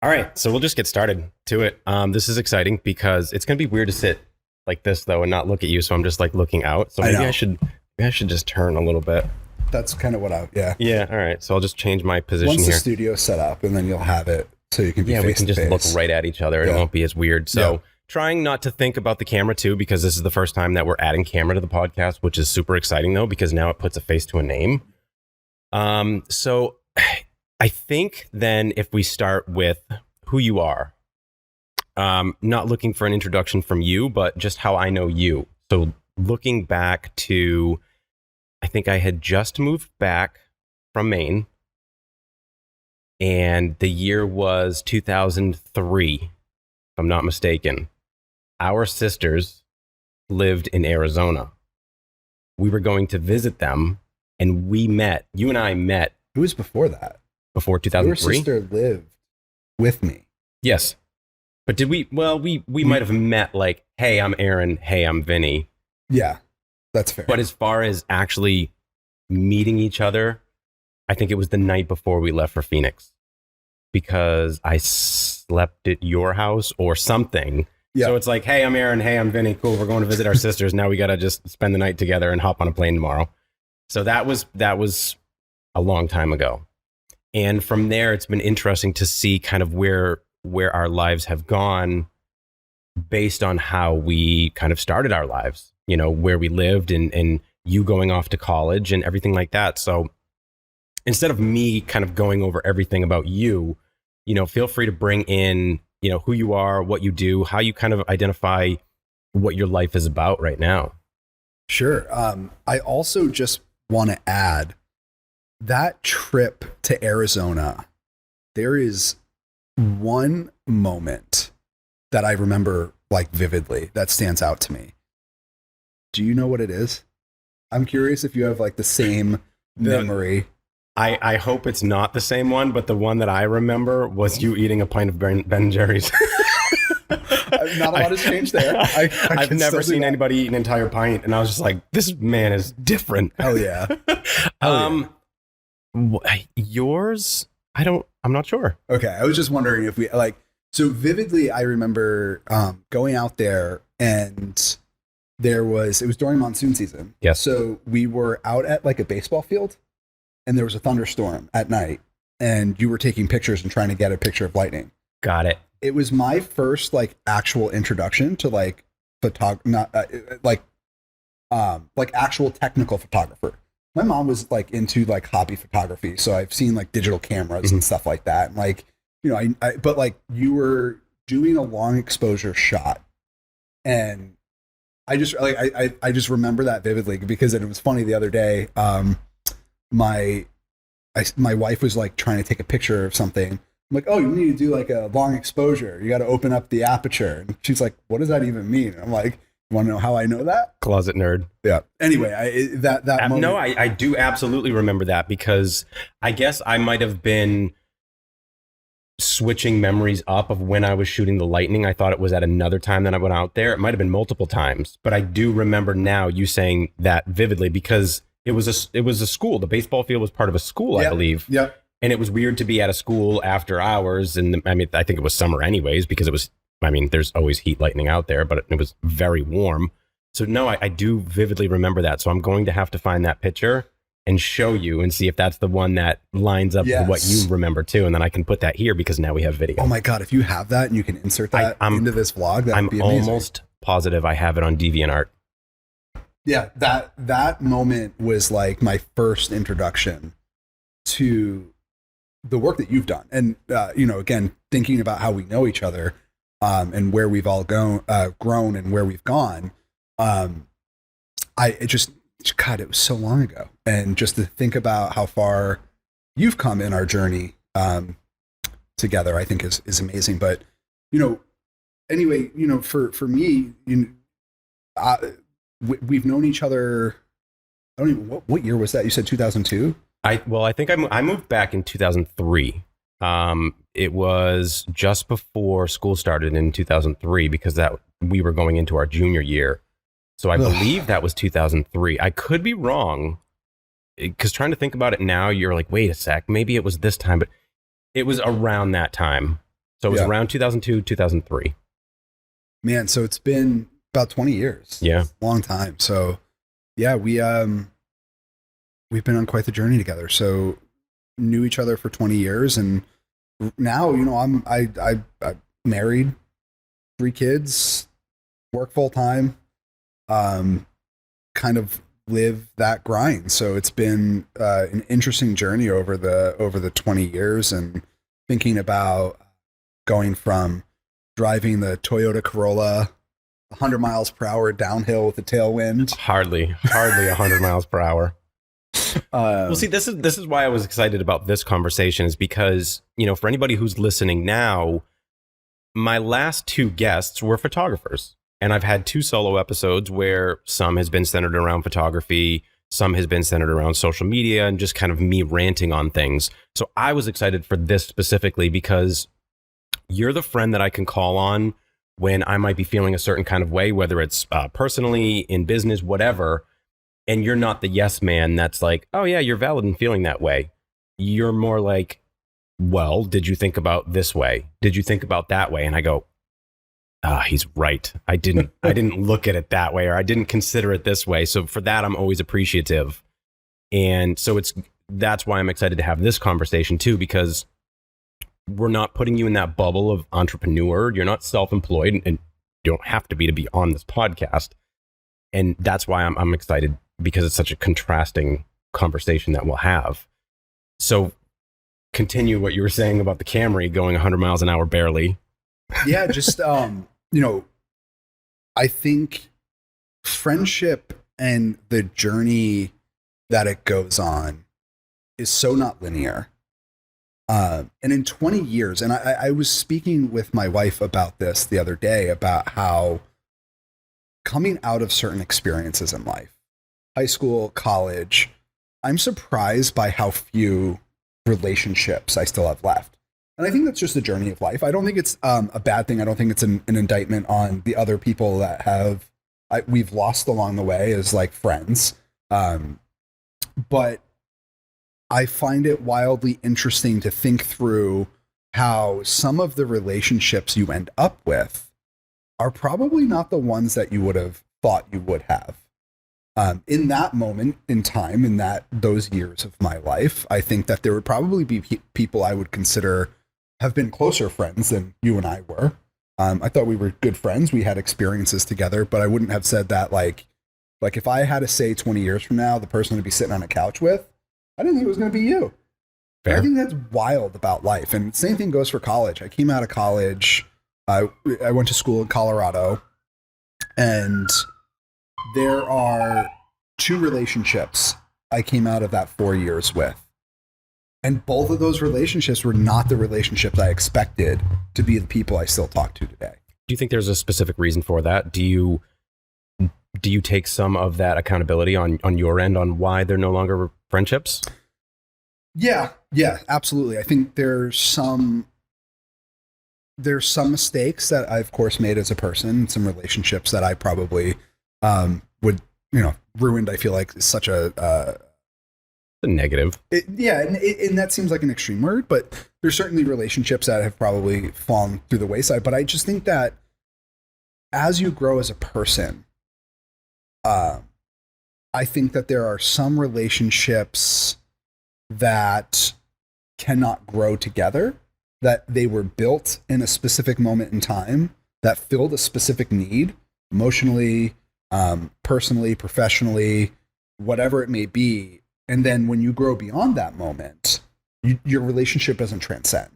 All right, so we'll just get started to it. This is exciting because it's gonna be weird to sit like this though and not look at you. So I'm just like looking out. So I maybe know. I should just turn a little bit. That's kind of what yeah. Yeah. All right. So I'll just change my position Once the here. studio's set up, and then you'll have it so you can be Yeah, we face can to just look face. right at each other. And Yeah. it won't be as weird. So Yeah. trying not to think about the camera too, because this is the first time that we're adding camera to the podcast, which is super exciting though, because now it puts a face to a name. So I think then if we start with who you are, not looking for an introduction from you, but just how I know you. So looking back to, I think I had just moved back from Maine, and the year was 2003, if I'm not mistaken. Our sisters lived in Arizona. We were going to visit them, and you and I met It was before that. before Your 2003. sister lived with me. Yes. But did we, well, we might have met like, hey, I'm Aaron. Hey, I'm Vinny. Yeah, that's fair. But as far as actually meeting each other, I think it was the night before we left for Phoenix because I slept at your house or something. Yeah. So it's like, hey, I'm Aaron. Hey, I'm Vinny. Cool. We're going to visit our sisters. Now we got to just spend the night together and hop on a plane tomorrow. So that was a long time ago. And from there, it's been interesting to see kind of where our lives have gone based on how we kind of started our lives, you know, where we lived and you going off to college and everything like that. So instead of me kind of going over everything about you, you know, feel free to bring in, you know, who you are, what you do, how you kind of identify what your life is about right now. Sure. I also just want to add that trip to Arizona, there is one moment that I remember like vividly that stands out to me. Do you know what it is? I'm curious if you have like the same memory. I hope it's not the same one, but the one that I remember was you eating a pint of Ben Jerry's. Not a lot has changed there. I've never seen anybody eat an entire pint, and I was just like, this man is different. Oh yeah. Yours? I'm not sure. Okay, I was just wondering if we like. So vividly, I remember going out there, and it was during monsoon season. Yes. So we were out at like a baseball field, and there was a thunderstorm at night, and you were taking pictures and trying to get a picture of lightning. Got it. It was my first like actual introduction to like like actual technical photographer. My mom was like into like hobby photography, so I've seen like digital cameras and stuff like that. And like, you know, but like you were doing a long exposure shot, and I just like I just remember that vividly because it was funny the other day. My wife was like trying to take a picture of something. I'm like, oh, you need to do like a long exposure. You got to open up the aperture. And she's like, what does that even mean? And I'm like, you want to know how I know that? Closet nerd. Yeah. Anyway, that moment. No, I do absolutely remember that because I guess I might have been switching memories up of when I was shooting the lightning. I thought it was at another time that I went out there. It might have been multiple times, but I do remember now you saying that vividly because it was a school. The baseball field was part of a school, I believe. Yeah. And it was weird to be at a school after hours. And I mean, I think it was summer anyways, because there's always heat lightning out there, but it was very warm. So no, I do vividly remember that. So I'm going to have to find that picture and show you and see if that's the one that lines up with what you remember too. And then I can put that here because now we have video. Oh my God. If you have that and you can insert that into this vlog, that would be amazing. I'm almost positive I have it on DeviantArt. Yeah. That moment was like my first introduction to the work that you've done. And, you know, again, thinking about how we know each other, and where we've all grown and where we've gone. God, it was so long ago. And just to think about how far you've come in our journey, together, I think is amazing. But, you know, anyway, you know, for me, we've known each other. I don't even, what year was that? You said 2002? I think I moved back in 2003. It was just before school started in 2003 because we were going into our junior year. So I believe that was 2003. I could be wrong because trying to think about it now, you're like, wait a sec, maybe it was this time, but it was around that time. So it was Yeah. around 2002, 2003. Man, so it's been about 20 years. Yeah. It's a long time. So yeah, we've been on quite the journey together. So knew each other for 20 years, and now, you know, I'm married, 3 kids, work full time, kind of live that grind. So it's been an interesting journey over the 20 years, and thinking about going from driving the Toyota Corolla 100 miles per hour downhill with a tailwind. Hardly 100 miles per hour. Well, Well, see, this is why I was excited about this conversation, is because, you know, for anybody who's listening now, my last 2 guests were photographers, and I've had 2 solo episodes where some has been centered around photography, some has been centered around social media, and just kind of me ranting on things. So I was excited for this specifically because you're the friend that I can call on when I might be feeling a certain kind of way, whether it's personally, in business, whatever. And you're not the yes man that's like, oh yeah, you're valid in feeling that way. You're more like, well, did you think about this way? Did you think about that way? And I go, he's right. I didn't look at it that way, or I didn't consider it this way. So for that, I'm always appreciative. And so that's why I'm excited to have this conversation too, because we're not putting you in that bubble of entrepreneur. You're not self-employed, and you don't have to be on this podcast. And that's why I'm excited, because it's such a contrasting conversation that we'll have. So continue what you were saying about the Camry going 100 miles an hour barely. Yeah, just you know, I think friendship and the journey that it goes on is so not linear. And in 20 years, and I was speaking with my wife about this the other day, about how coming out of certain experiences in life, high school, college, I'm surprised by how few relationships I still have left. And I think that's just the journey of life. I don't think it's a bad thing. I don't think it's an indictment on the other people that we've lost along the way as like friends. But I find it wildly interesting to think through how some of the relationships you end up with are probably not the ones that you would have thought you would have. In that moment in time, in those years of my life, I think that there would probably be people I would consider have been closer friends than you and I were. I thought we were good friends. We had experiences together, but I wouldn't have said that like if I had to say 20 years from now, the person to be sitting on a couch with, I didn't think it was going to be you. Fair. I think that's wild about life. And same thing goes for college. I came out of college. I went to school in Colorado, and there are 2 relationships I came out of that 4 years with. And both of those relationships were not the relationships I expected to be the people I still talk to today. Do you think there's a specific reason for that? Do you take some of that accountability on your end on why they're no longer friendships? Yeah, absolutely. I think there's some mistakes that I, of course, made as a person, some relationships that I probably would, ruined. I feel like is such a negative. And that seems like an extreme word, but there's certainly relationships that have probably fallen through the wayside. But I just think that as you grow as a person, I think that there are some relationships that cannot grow together, that they were built in a specific moment in time that filled a specific need, emotionally, personally, professionally, whatever it may be. And then when you grow beyond that moment, your relationship doesn't transcend.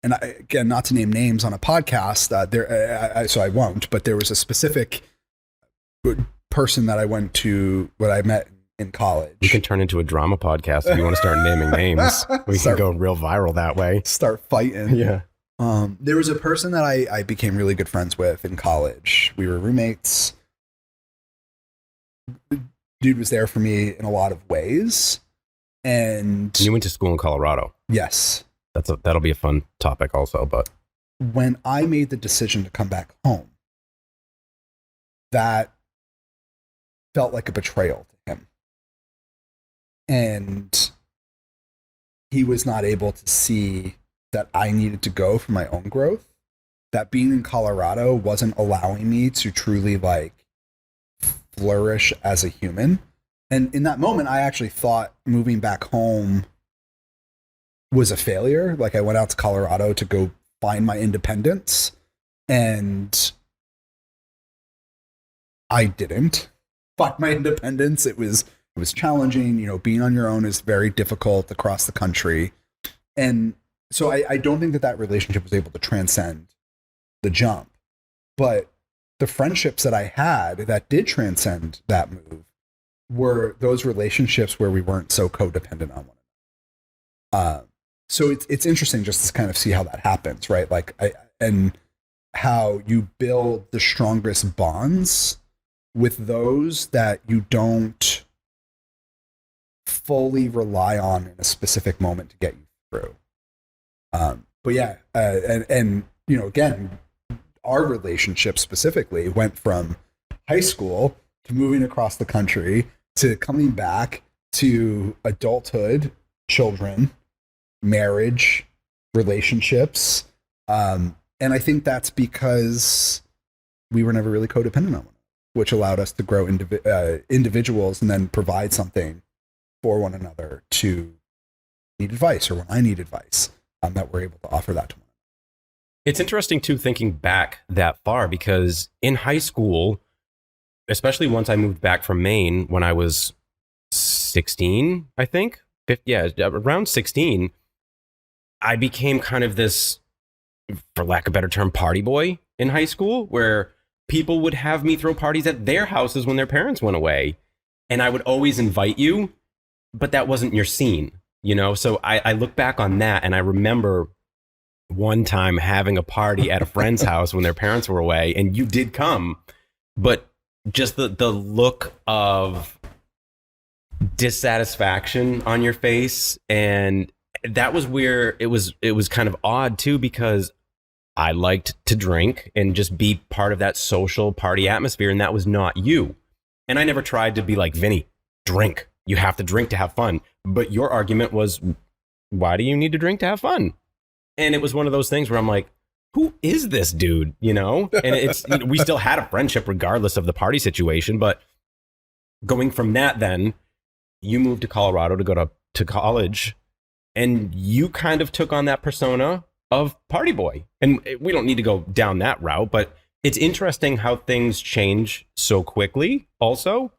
And again, not to name names on a podcast, so I won't, but there was a specific person that I met in college. We can turn into a drama podcast if you want to start naming names. We can go real viral that way. Start fighting. Yeah. There was a person that I became really good friends with in college. We were roommates. Dude was there for me in a lot of ways. And you went to school in Colorado. Yes. That'll be a fun topic also, but when I made the decision to come back home, that felt like a betrayal to him. And he was not able to see that I needed to go for my own growth, that being in Colorado wasn't allowing me to truly like flourish as a human. And in that moment, I actually thought moving back home was a failure. Like I went out to Colorado to go find my independence, and I didn't find my independence. It was challenging. You know, being on your own is very difficult across the country. And so I don't think that relationship was able to transcend the jump. But the friendships that I had that did transcend that move were those relationships where we weren't so codependent on one another. So it's interesting just to kind of see how that happens, right? Like and how you build the strongest bonds with those that you don't fully rely on in a specific moment to get you through. But yeah, and you know, again, our relationship specifically went from high school to moving across the country to coming back to adulthood, children, marriage, relationships. And I think that's because we were never really codependent on one another, which allowed us to grow individuals and then provide something for one another to need advice, or when I need advice, that we're able to offer that to one another. It's interesting too, thinking back that far, because in high school, especially once I moved back from Maine when I was 16, I think, around 16, I became kind of this, for lack of a better term, party boy in high school, where people would have me throw parties at their houses when their parents went away. And I would always invite you, but that wasn't your scene, you know? So I look back on that, and I remember one time having a party at a friend's house when their parents were away, and you did come, but just the look of dissatisfaction on your face. And that was where it was kind of odd too, because I liked to drink and just be part of that social party atmosphere, and that was not you. And I never tried to be like, Vinny, drink. You have to drink to have fun. But your argument was, why do you need to drink to have fun? And it was one of those things where I'm like, who is this dude? You know? And it's, we still had a friendship regardless of the party situation. But going from that, then you moved to Colorado to go to college, and you kind of took on that persona of party boy. And we don't need to go down that route, but it's interesting how things change so quickly also.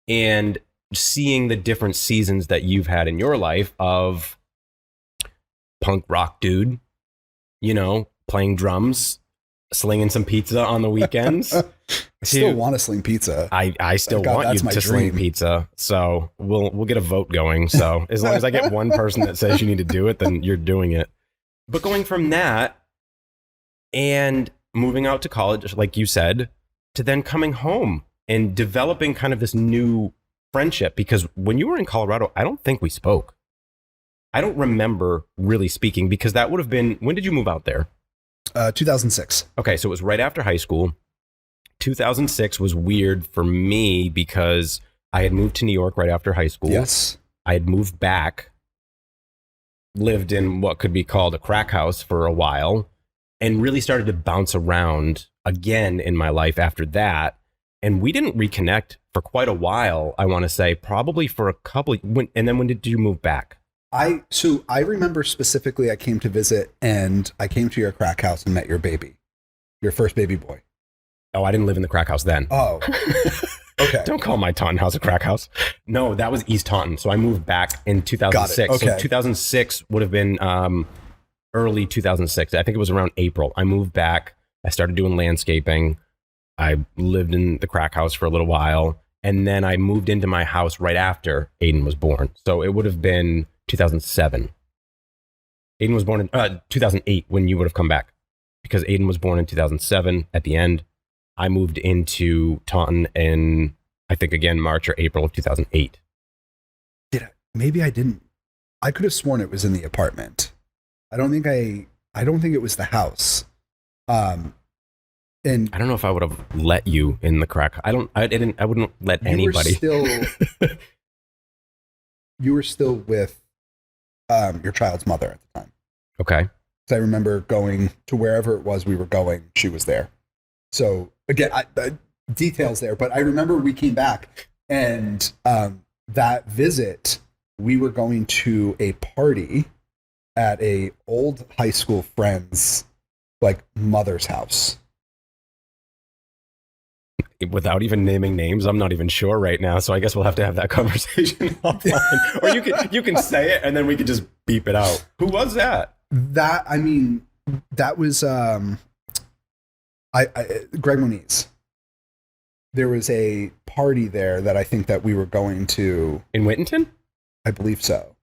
And seeing the different seasons that you've had in your life of punk rock dude, you know, playing drums, slinging some pizza on the weekends. I still want to sling pizza. I still want you to sling pizza. So we'll get a vote going. So as long as I get one person that says you need to do it, then you're doing it. But going from that and moving out to college, like you said, to then coming home and developing kind of this new friendship, because when you were in Colorado, I don't think we spoke. I don't remember really speaking, because that would have been, when did you move out there? 2006. Okay, so it was right after high school. 2006 was weird for me because I had moved to New York right after high school. Yes. I had moved back, lived in what could be called a crack house for a while, and really started to bounce around again in my life after that. And we didn't reconnect for quite a while, I want to say, probably for a couple. And then when did you move back? So I remember specifically I came to visit, and I came to your crack house and met your baby, your first baby boy. Oh, I didn't live in the crack house then. Oh, okay. Don't call my Taunton house a crack house. No, that was East Taunton. So I moved back in 2006. Got it. Okay. So 2006 would have been early 2006. I think it was around April. I moved back. I started doing landscaping. I lived in the crack house for a little while. And then I moved into my house right after Aiden was born. So it would have been 2007. Aiden was born in 2008 when you would have come back, because Aiden was born in 2007 at the end. I moved into Taunton in, I think, again, March or April of 2008. Maybe I didn't. I could have sworn it was in the apartment. I don't think it was the house. And I don't know if I would have let you in the crack. I wouldn't let anybody. You were still with your child's mother at the time. Okay. So I remember going to wherever it was we were going, she was there. So again, details there, but I remember we came back and that visit, we were going to a party at a old high school friend's like mother's house. Without even naming names, I'm not even sure right now. So I guess we'll have to have that conversation offline. Or you can say it and then we could just beep it out. Who was that? That was Greg Moniz. There was a party there that I think that we were going to in Whittington. I believe so.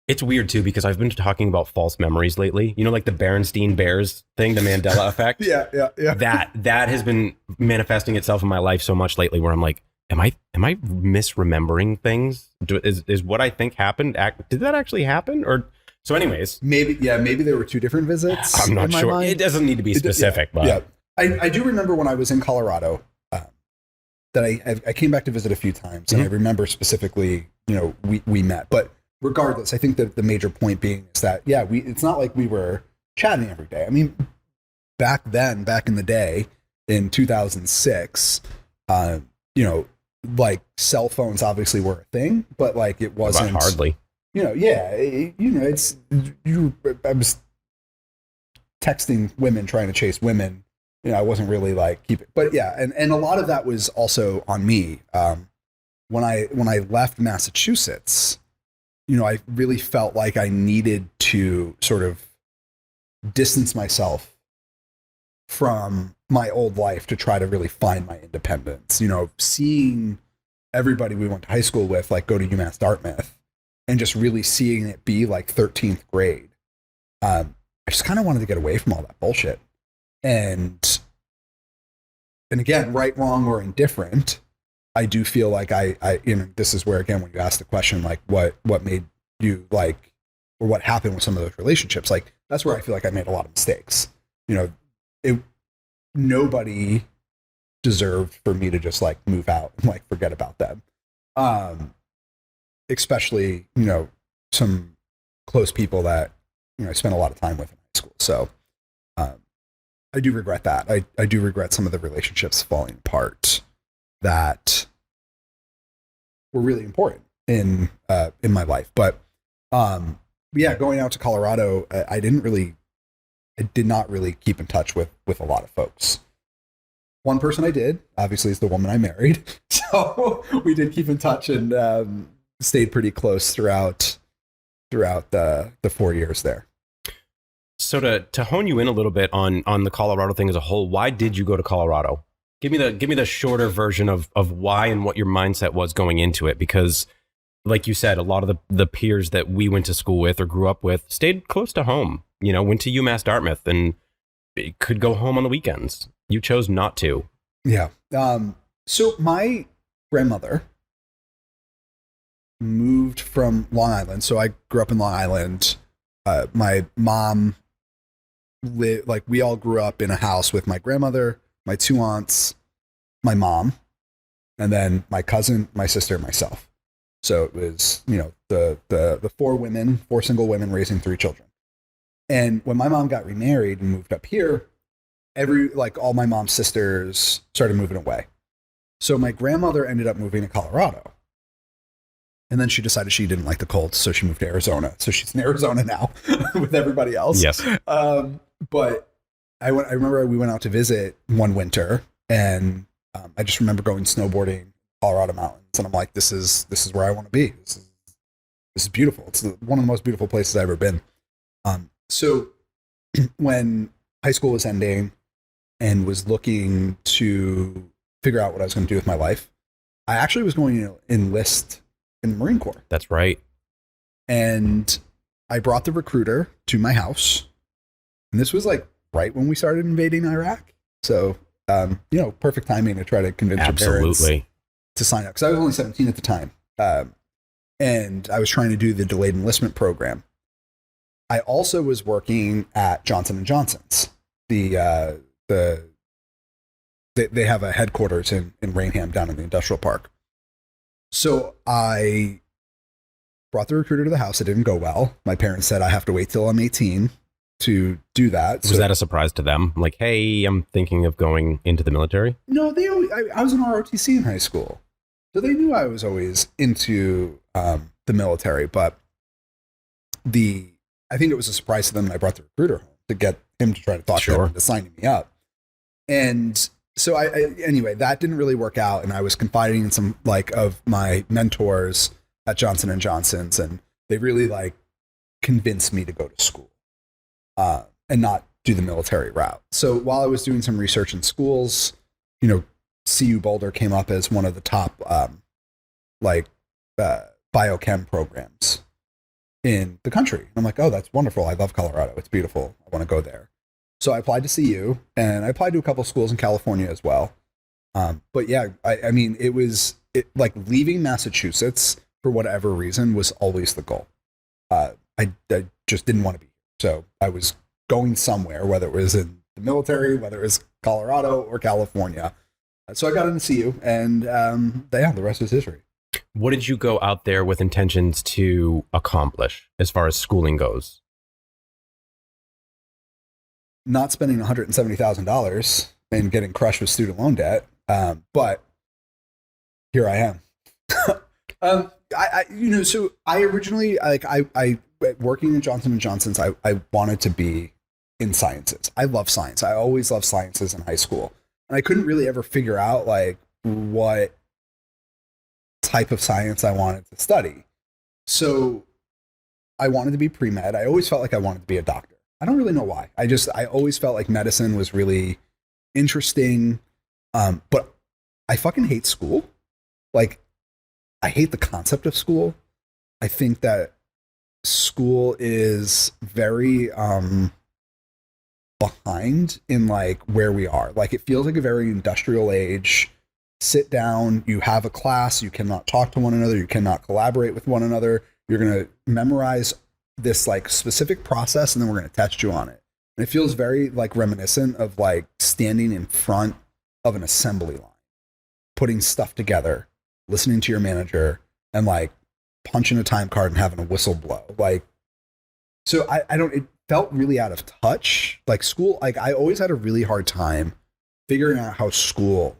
It's weird too because I've been talking about false memories lately. You know, like the Berenstein Bears thing, the Mandela effect. Yeah. That has been manifesting itself in my life so much lately, where I'm like, am I misremembering things? Is what I think happened? Did that actually happen? Or so, anyways, maybe there were two different visits. I'm not sure. It doesn't need to be specific, but I do remember when I was in Colorado that I came back to visit a few times, and I remember specifically, we met, but. Regardless, I think that the major point being is that, it's not like we were chatting every day. I mean, back in the day in 2006, like cell phones obviously were a thing, but like it wasn't hardly, I was texting women trying to chase women. I wasn't really like but and a lot of that was also on me. When I left Massachusetts, I really felt like I needed to sort of distance myself from my old life to try to really find my independence. Seeing everybody we went to high school with, like, go to UMass Dartmouth and just really seeing it be like 13th grade. I just kind of wanted to get away from all that bullshit. And again, right, wrong, or indifferent, I do feel like this is where, again, when you ask the question, like what made you like, or what happened with some of those relationships, like that's where I feel like I made a lot of mistakes. Nobody deserved for me to just like move out and like forget about them. Especially, some close people that, I spent a lot of time with in high school. So, I do regret that. I do regret some of the relationships falling apart that were really important in my life. But going out to Colorado, I did not really keep in touch with a lot of folks. One person I did, obviously, is the woman I married. So we did keep in touch and stayed pretty close throughout the 4 years there. So to hone you in a little bit on the Colorado thing as a whole, why did you go to Colorado? Give me the shorter version of why and what your mindset was going into it, because like you said, a lot of the peers that we went to school with or grew up with stayed close to home, went to UMass Dartmouth and could go home on the weekends. You chose not to. Yeah. So my grandmother moved from Long Island. So I grew up in Long Island. My mom we all grew up in a house with my grandmother, my two aunts, my mom, and then my cousin, my sister, and myself. So it was, the four single women raising three children. And when my mom got remarried and moved up here, all my mom's sisters started moving away. So my grandmother ended up moving to Colorado. And then she decided she didn't like the cold, so she moved to Arizona. So she's in Arizona now with everybody else. Yes. But I remember we went out to visit one winter, and I just remember going snowboarding in Colorado mountains, and I'm like, this is where I want to be. This is beautiful. It's one of the most beautiful places I've ever been. So when high school was ending and was looking to figure out what I was going to do with my life, I actually was going to enlist in the Marine Corps. That's right. And I brought the recruiter to my house. And this was like right when we started invading Iraq. So, perfect timing to try to convince your parents to sign up. Because I was only 17 at the time. And I was trying to do the delayed enlistment program. I also was working at Johnson & Johnson's. They have a headquarters in Rainham down in the industrial park. So I brought the recruiter to the house. It didn't go well. My parents said I have to wait till I'm 18 to do that. Was that a surprise to them? Like, hey, I'm thinking of going into the military? No, I was in ROTC in high school. So they knew I was always into the military, but I think it was a surprise to them that I brought the recruiter home to get him to try to talk them into signing me up. And so anyway, that didn't really work out. And I was confiding in some like of my mentors at Johnson & Johnson's, and they really like convinced me to go to school and not do the military route. So while I was doing some research in schools, CU Boulder came up as one of the top biochem programs in the country. I'm like, oh, that's wonderful. I love Colorado. It's beautiful. I want to go there. So I applied to CU, and I applied to a couple of schools in California as well. But yeah, I mean, like leaving Massachusetts for whatever reason was always the goal. I just didn't want to be here. So I was going somewhere, whether it was in the military, whether it was Colorado or California. So I got into CU, and the rest is history. What did you go out there with intentions to accomplish as far as schooling goes? Not spending $170,000 and getting crushed with student loan debt, but here I am. So I originally I working in Johnson & Johnson's, I wanted to be in sciences. I love science. I always loved sciences in high school, and I couldn't really ever figure out like what type of science I wanted to study. So I wanted to be pre-med. I always felt like I wanted to be a doctor. I don't really know why. I always felt like medicine was really interesting. But I fucking hate school. Like, I hate the concept of school. I think that school is very behind in like where we are. Like, it feels like a very industrial age. Sit down, you have a class, you cannot talk to one another, you cannot collaborate with one another. You're going to memorize this like specific process, and then we're going to test you on it. And it feels very like reminiscent of like standing in front of an assembly line, putting stuff together, listening to your manager, and like punching a time card and having a whistle blow. Like, so it felt really out of touch. Like school, like I always had a really hard time figuring out how school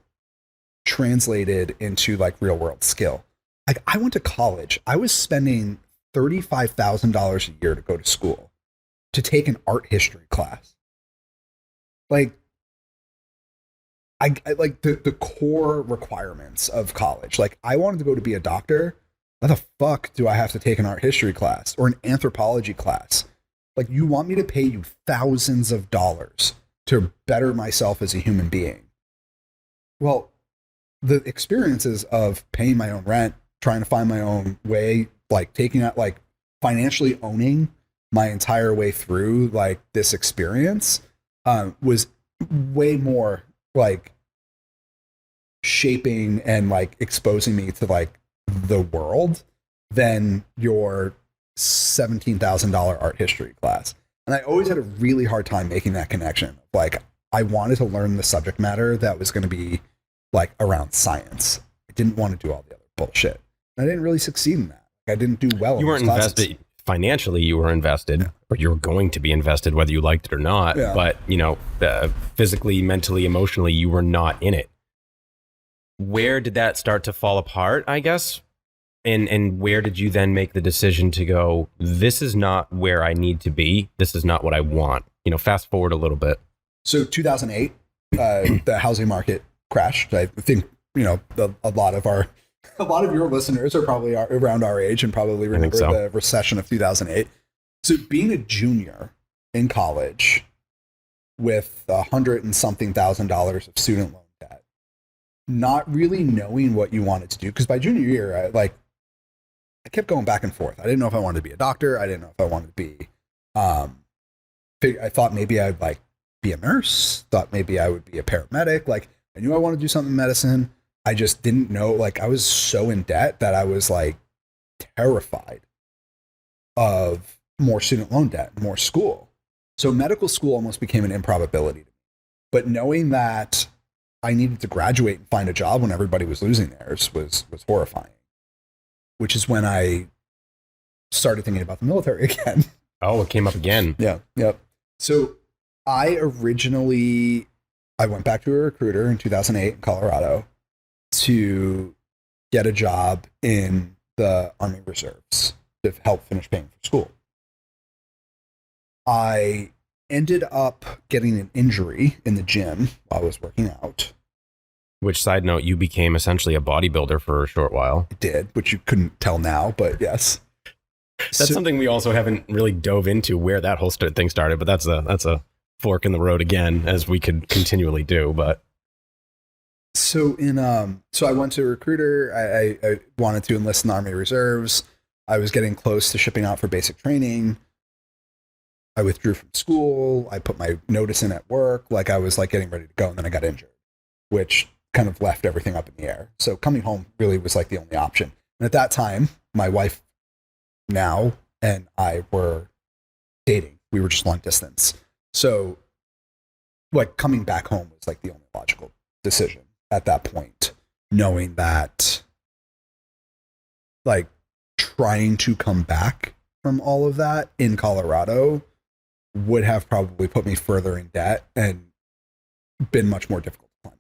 translated into like real world skill. Like, I went to college. I was spending $35,000 a year to go to school to take an art history class. Like, I like the core requirements of college. Like, I wanted to go to be a doctor. Why the fuck do I have to take an art history class or an anthropology class? Like, you want me to pay you thousands of dollars to better myself as a human being? Well, the experiences of paying my own rent, trying to find my own way, like taking out, like financially owning my entire way through like this experience was way more like shaping and like exposing me to like the world than your $17,000 art history class. And I always had a really hard time making that connection. Like, I wanted to learn the subject matter that was going to be like around science. I didn't want to do all the other bullshit. And I didn't really succeed in that. I didn't do well. You weren't invested financially. You were invested, or you were going to be invested, whether you liked it or not. Yeah. But physically, mentally, emotionally, you were not in it. Where did that start to fall apart, I guess? And where did you then make the decision to go, this is not where I need to be. This is not what I want. Fast forward a little bit. So 2008, the housing market crashed. I think, a lot of your listeners are probably around our age and probably remember the recession of 2008. So being a junior in college with $100 and something thousand of student loan debt, not really knowing what you wanted to do. Because by junior year, I kept going back and forth. I didn't know if I wanted to be a doctor. I didn't know if I wanted to be, I thought maybe I'd like be a nurse, thought maybe I would be a paramedic. Like, I knew I wanted to do something in medicine. I just didn't know. Like, I was so in debt that I was like terrified of more student loan debt, more school. So medical school almost became an improbability to me. But knowing that I needed to graduate and find a job when everybody was losing theirs was horrifying. Which is when I started thinking about the military again. Oh, it came up again. Yeah. Yep. So I went back to a recruiter in 2008 in Colorado to get a job in the Army Reserves to help finish paying for school. I ended up getting an injury in the gym while I was working out. Which, side note, you became essentially a bodybuilder for a short while. I did, which you couldn't tell now, but yes. That's something we also haven't really dove into where that whole thing started, but that's a fork in the road again, as we could continually do. But so I went to a recruiter. I wanted to enlist in the Army Reserves. I was getting close to shipping out for basic training. I withdrew from school. I put my notice in at work. Like I was like getting ready to go, and then I got injured, which kind of left everything up in the air. So coming home really was like the only option. And at that time, my wife now and I were dating. We were just long distance. So like coming back home was like the only logical decision at that point, knowing that like trying to come back from all of that in Colorado would have probably put me further in debt and been much more difficult to climb out.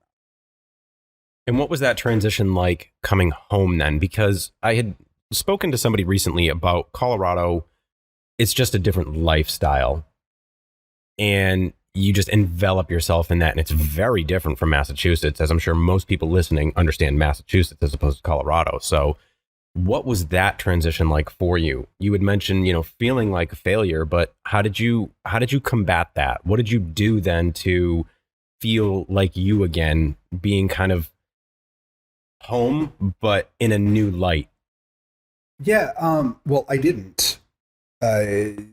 And what was that transition like coming home then? Because I had spoken to somebody recently about Colorado. It's just a different lifestyle. And you just envelop yourself in that. And it's very different from Massachusetts, as I'm sure most people listening understand Massachusetts as opposed to Colorado. So what was that transition like for you? You had mentioned, feeling like a failure, but how did you combat that? What did you do then to feel like you again, being kind of home, but in a new light? Yeah. Well, I didn't until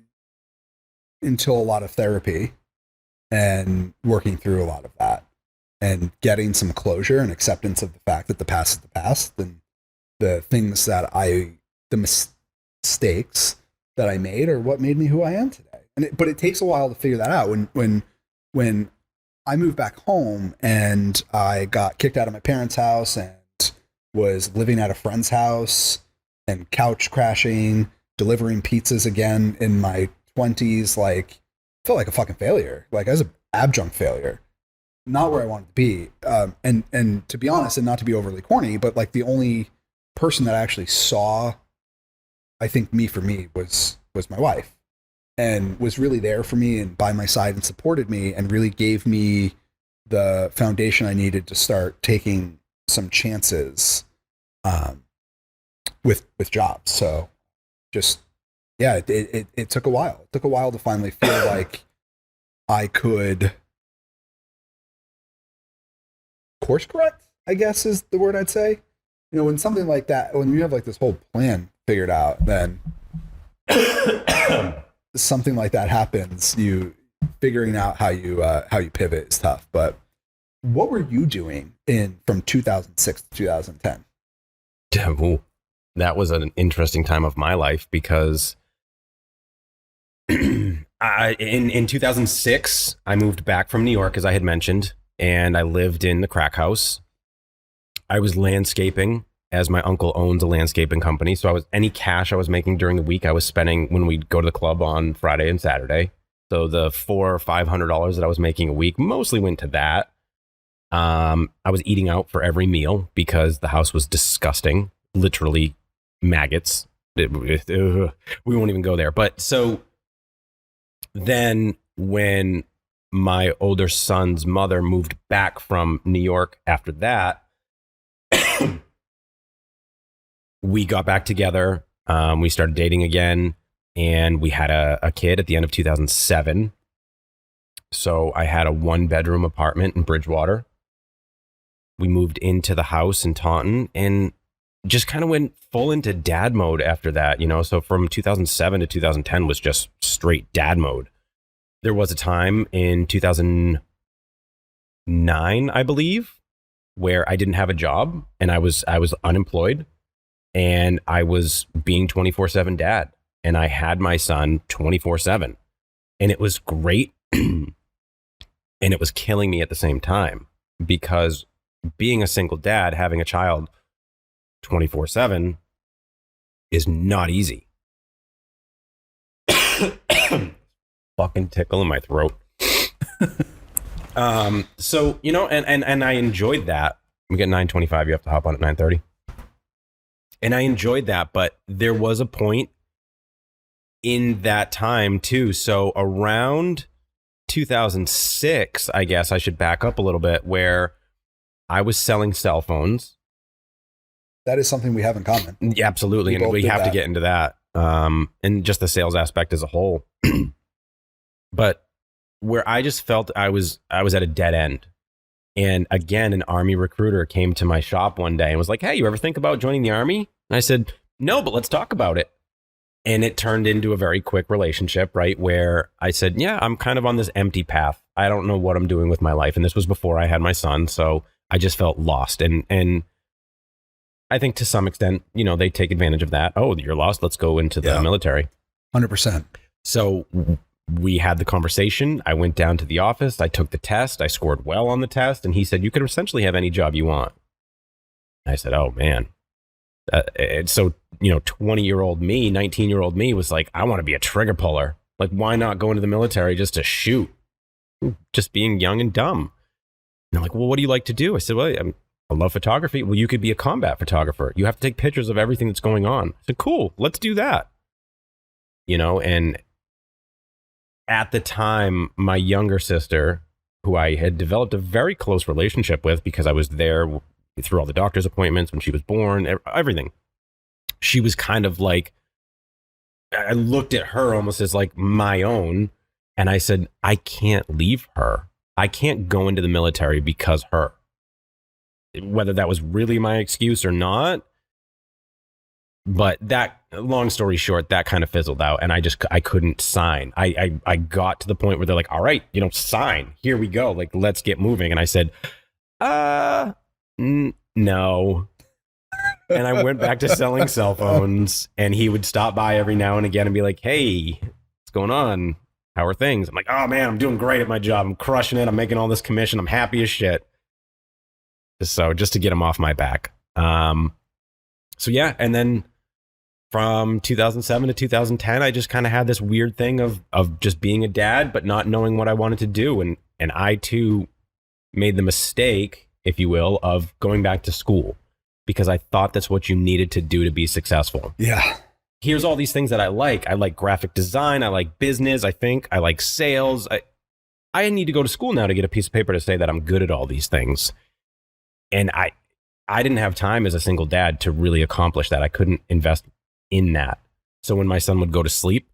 a lot of therapy and working through a lot of that and getting some closure and acceptance of the fact that the past is the past, and the things that the mistakes that I made are what made me who I am today. But it takes a while to figure that out. When I moved back home and I got kicked out of my parents' house and was living at a friend's house and couch crashing, delivering pizzas again in my 20s, like felt like a fucking failure. Like I was an abject failure, not where I wanted to be. And to be honest, and not to be overly corny, but like the only person that actually saw, I think, me for me was my wife, and was really there for me and by my side and supported me and really gave me the foundation I needed to start taking some chances with jobs. So just, yeah, it took a while. It took a while to finally feel like I could course correct, I guess is the word I'd say. When something like that, when you have like this whole plan figured out, then something like that happens, you figuring out how you pivot is tough. But what were you doing from 2006 to 2010? Ooh, that was an interesting time of my life because in 2006, I moved back from New York, as I had mentioned, and I lived in the crack house. I was landscaping, as my uncle owns a landscaping company. So any cash I was making during the week, I was spending when we'd go to the club on Friday and Saturday. So the $400 or $500 that I was making a week mostly went to that. I was eating out for every meal because the house was disgusting, literally maggots. We won't even go there. But so then when my older son's mother moved back from New York after that, we got back together. We started dating again, and we had a kid at the end of 2007. So I had a 1-bedroom apartment in Bridgewater. We moved into the house in Taunton and just kind of went full into dad mode after that, So from 2007 to 2010 was just straight dad mode. There was a time in 2009, I believe, where I didn't have a job and I was unemployed, and I was being 24/7 dad, and I had my son 24/7, and it was great. And it was killing me at the same time, because being a single dad, having a child 24/7 is not easy. fucking tickle in my throat. So, you know, and I enjoyed that. We get 9:25, you have to hop on at 9:30. And I enjoyed that, but there was a point in that time too. So around 2006, I guess I should back up a little bit, where I was selling cell phones. That is something we have in common. Yeah, absolutely. And we have to get into that. And just the sales aspect as a whole. But where I just felt I was at a dead end. And again, an Army recruiter came to my shop one day and was like, "Hey, you ever think about joining the Army?" And I said, "No, but let's talk about it." And it turned into a very quick relationship, right? Where I said, "Yeah, I'm kind of on this empty path. I don't know what I'm doing with my life." And this was before I had my son. So I just felt lost. And I think to some extent, you know, they take advantage of that. "Oh, you're lost. Let's go into the military." 100%. So we had the conversation. I went down to the office. I took the test. I scored well on the test. And he said, "You could essentially have any job you want." I said, "Oh, man." So, you know, 20-year-old me, 19-year-old me was like, I want to be a trigger puller. Like, why not go into the military just to shoot? Just being young and dumb. And I'm like, "Well, what do you like to do?" I said, "Well, I love photography." "Well, you could be a combat photographer. You have to take pictures of everything that's going on." I said, "Cool, let's do that." You know, and at the time, my younger sister, who I had developed a very close relationship with because I was there through all the doctor's appointments when she was born, everything. She was kind of like, I looked at her almost as like my own. And I said, I can't leave her. I can't go into the military because her. Whether that was really my excuse or not. But that, long story short, that kind of fizzled out, and I couldn't sign. I got to the point where they're like, "All right, you know, sign. Here we go. Like, let's get moving." And I said, no. And I went back to selling cell phones, and he would stop by every now and again and be like, "Hey, what's going on? How are things?" I'm like, "Oh man, I'm doing great at my job. I'm crushing it. I'm making all this commission. I'm happy as shit." So just to get him off my back. So yeah, and then from 2007 to 2010, I just kind of had this weird thing of just being a dad, but not knowing what I wanted to do. And I too made the mistake, if you will, of going back to school because I thought that's what you needed to do to be successful. Yeah. Here's all these things that I like. I like graphic design. I like business. I like sales. I need to go to school now to get a piece of paper to say that I'm good at all these things. And I didn't have time as a single dad to really accomplish that. I couldn't invest in that. So when my son would go to sleep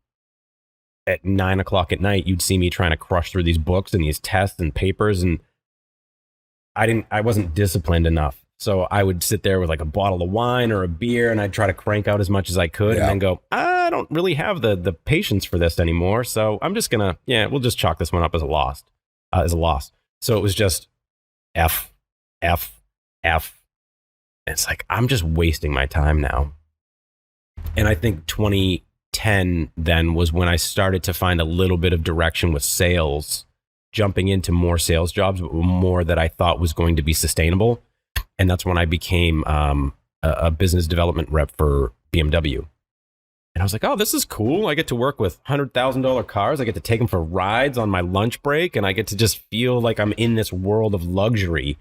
at 9 o'clock at night, you'd see me trying to crush through these books and these tests and papers. And I wasn't disciplined enough. So I would sit there with like a bottle of wine or a beer and I'd try to crank out as much as I could and then go, I don't really have the patience for this anymore. So I'm just gonna, we'll just chalk this one up as a loss. So it was just F. And it's like, I'm just wasting my time now. And I think 2010 then was when I started to find a little bit of direction with sales, jumping into more sales jobs, but more that I thought was going to be sustainable. And that's when I became a business development rep for BMW. And I was like, oh, this is cool. I get to work with $100,000 cars. I get to take them for rides on my lunch break. And I get to just feel like I'm in this world of luxury,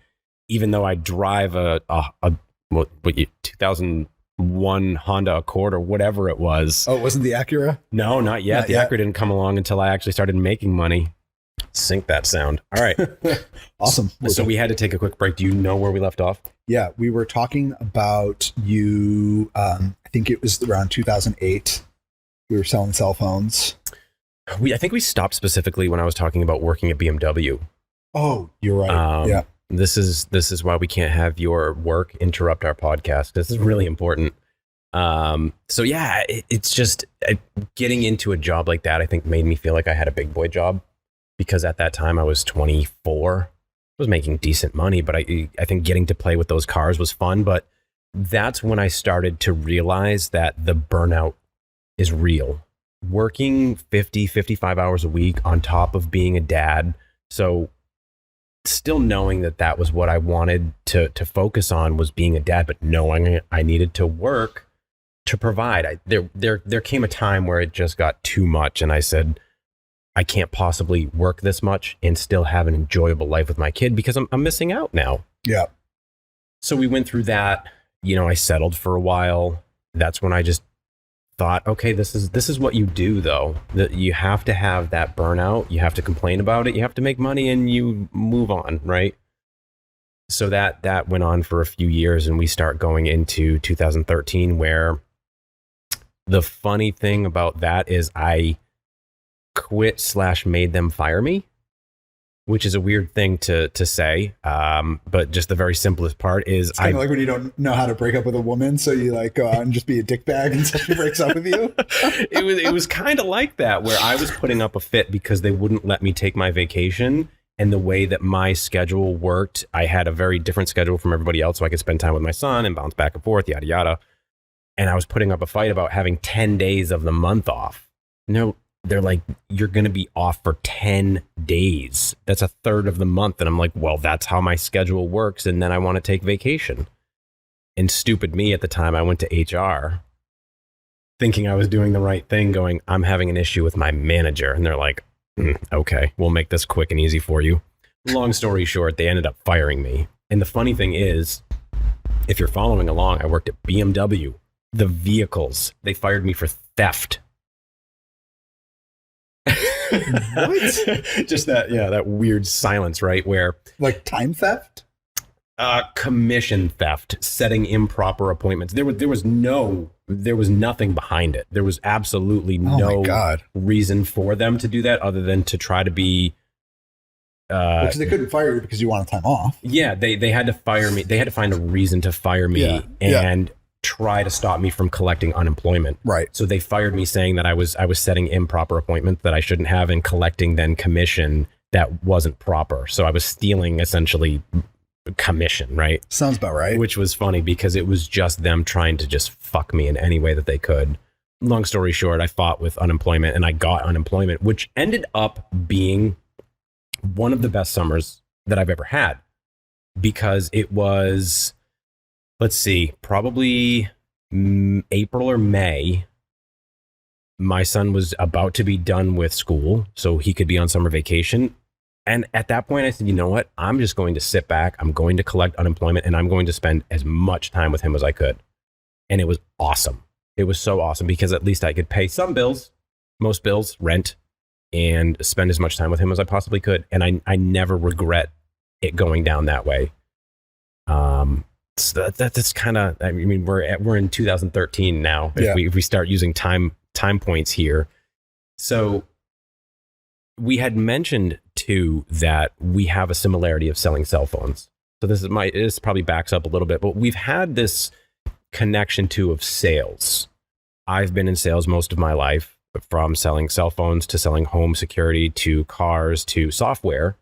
even though I drive a 2001 Honda Accord or whatever it was. Oh, it wasn't the Acura? No, not yet. The Acura didn't come along until I actually started making money. Sync that sound. All right. Awesome. So we had to take a quick break. Do you know where we left off? Yeah, we were talking about you. I think it was around 2008. We were selling cell phones. I think we stopped specifically when I was talking about working at BMW. Oh, you're right. Yeah. This is why we can't have your work interrupt our podcast. This is really important. So yeah, it's just getting into a job like that, I think made me feel like I had a big boy job because at that time I was 24. I was making decent money, but I think getting to play with those cars was fun. But that's when I started to realize that the burnout is real. Working 50, 55 hours a week on top of being a dad. So still knowing that was what I wanted to focus on was being a dad, but knowing I needed to work to provide. There came a time where it just got too much. And I said, I can't possibly work this much and still have an enjoyable life with my kid because I'm missing out now. Yeah. So we went through that. I settled for a while. That's when I just thought, okay, this is what you do though. That you have to have that burnout. You have to complain about it. You have to make money and you move on, right? So that went on for a few years, and we start going into 2013, where the funny thing about that is I quit / made them fire me, which is a weird thing to say. But just the very simplest part is it's kind of like when you don't know how to break up with a woman, so you like go out and just be a dickbag until she breaks up with you. It was kind of like that, where I was putting up a fit because they wouldn't let me take my vacation. And the way that my schedule worked, I had a very different schedule from everybody else, so I could spend time with my son and bounce back and forth, yada, yada. And I was putting up a fight about having 10 days of the month off. No, they're like, you're going to be off for 10 days. That's a third of the month. And I'm like, well, that's how my schedule works. And then I want to take vacation. And stupid me at the time, I went to HR thinking I was doing the right thing, going, I'm having an issue with my manager. And they're like, okay, we'll make this quick and easy for you. Long story short, they ended up firing me. And the funny thing is, if you're following along, I worked at BMW, the vehicles. They fired me for theft. What? Just that weird silence, right? Where like time theft? Commission theft, setting improper appointments. There was nothing behind it. There was absolutely no reason for them to do that other than to try to be. Because they couldn't fire you because you wanted time off. Yeah, they had to fire me. They had to find a reason to fire me and try to stop me from collecting unemployment. Right. So they fired me saying that I was setting improper appointments that I shouldn't have and collecting then commission that wasn't proper. So I was stealing essentially commission, right? Sounds about right. Which was funny because it was just them trying to just fuck me in any way that they could. Long story short, I fought with unemployment and I got unemployment, which ended up being one of the best summers that I've ever had, because it was, let's see, probably April or May. My son was about to be done with school, so he could be on summer vacation. And at that point, I said, you know what? I'm just going to sit back. I'm going to collect unemployment and I'm going to spend as much time with him as I could. And it was awesome. It was so awesome because at least I could pay some bills, most bills, rent, and spend as much time with him as I possibly could. And I never regret it going down that way. So that's kind of, I mean, we're in 2013 now. If we start using time points here. So we had mentioned too that we have a similarity of selling cell phones. So this probably backs up a little bit, but we've had this connection too of sales. I've been in sales most of my life, from selling cell phones to selling home security to cars to software.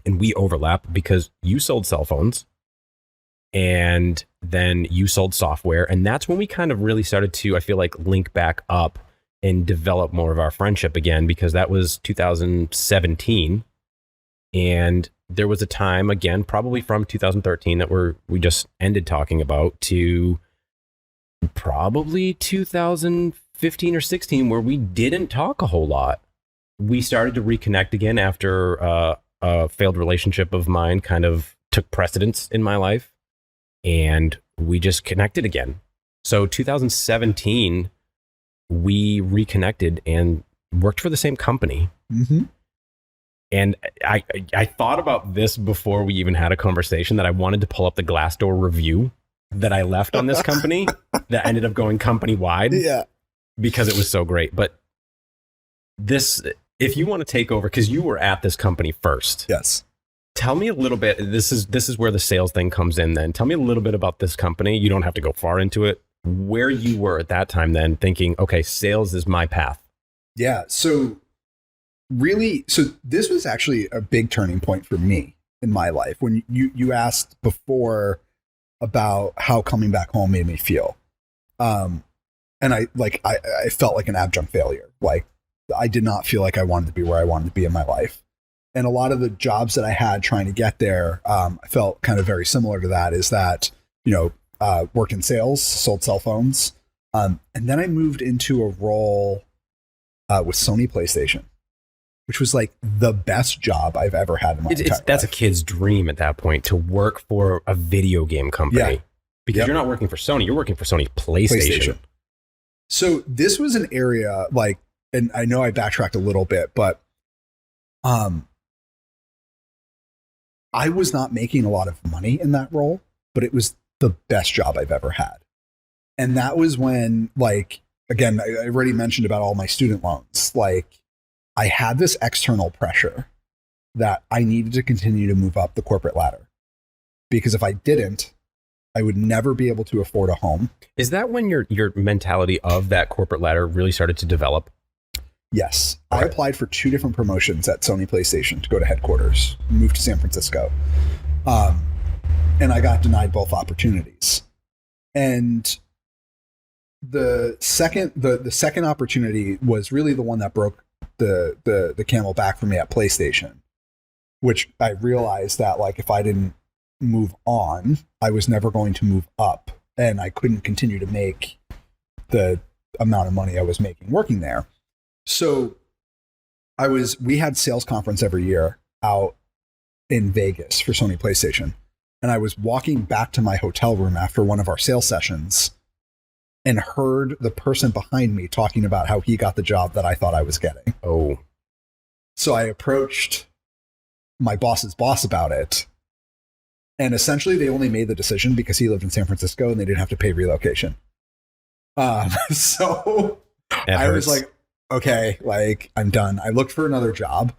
And we overlap because you sold cell phones and then you sold software. And that's when we kind of really started to, I feel like, link back up and develop more of our friendship again, because that was 2017. And there was a time, again, probably from 2013 that we just ended talking about, to probably 2015 or 16, where we didn't talk a whole lot. We started to reconnect again after a failed relationship of mine kind of took precedence in my life, and we just connected again. So 2017, we reconnected and worked for the same company. Mm-hmm. And I thought about this before we even had a conversation, that I wanted to pull up the Glassdoor review that I left on this company that ended up going company wide. Yeah. Because it was so great. But this, if you want to take over, because you were at this company first. Yes. Tell me a little bit. This is where the sales thing comes in then. Tell me a little bit about this company. You don't have to go far into it. Where you were at that time then, thinking, okay, sales is my path. Yeah. So this was actually a big turning point for me in my life. When you asked before about how coming back home made me feel. And I felt like an abject failure. Like, I did not feel like I wanted to be where I wanted to be in my life. And a lot of the jobs that I had trying to get there, I felt kind of very similar to that, is that, worked in sales, sold cell phones. And then I moved into a role with Sony PlayStation. which was like the best job I've ever had in my entire That's a life. kid's dream at that point, to work for a video game company. Yeah. Because Yep. you're not working for Sony, you're working for Sony's PlayStation. So this was an area like, and I know I backtracked a little bit, but I was not making a lot of money in that role, but it was the best job I've ever had. And that was when, like, again, I already mentioned about all my student loans. Like, I had this external pressure that I needed to continue to move up the corporate ladder. Because if I didn't, I would never be able to afford a home. Is that when your mentality of that corporate ladder really started to develop? Yes. Okay. I applied for 2 different promotions at Sony PlayStation to go to headquarters, move to San Francisco. And I got denied both opportunities. And the second opportunity was really the one that broke the camel back for me at PlayStation, which I realized that, like, if I didn't move on, I was never going to move up, and I couldn't continue to make the amount of money I was making working there. So we had sales conference every year out in Vegas for Sony PlayStation. And I was walking back to my hotel room after one of our sales sessions and heard the person behind me talking about how he got the job that I thought I was getting. Oh. So I approached my boss's boss about it. And essentially they only made the decision because he lived in San Francisco and they didn't have to pay relocation. So I was like, okay, like, I'm done. I looked for another job.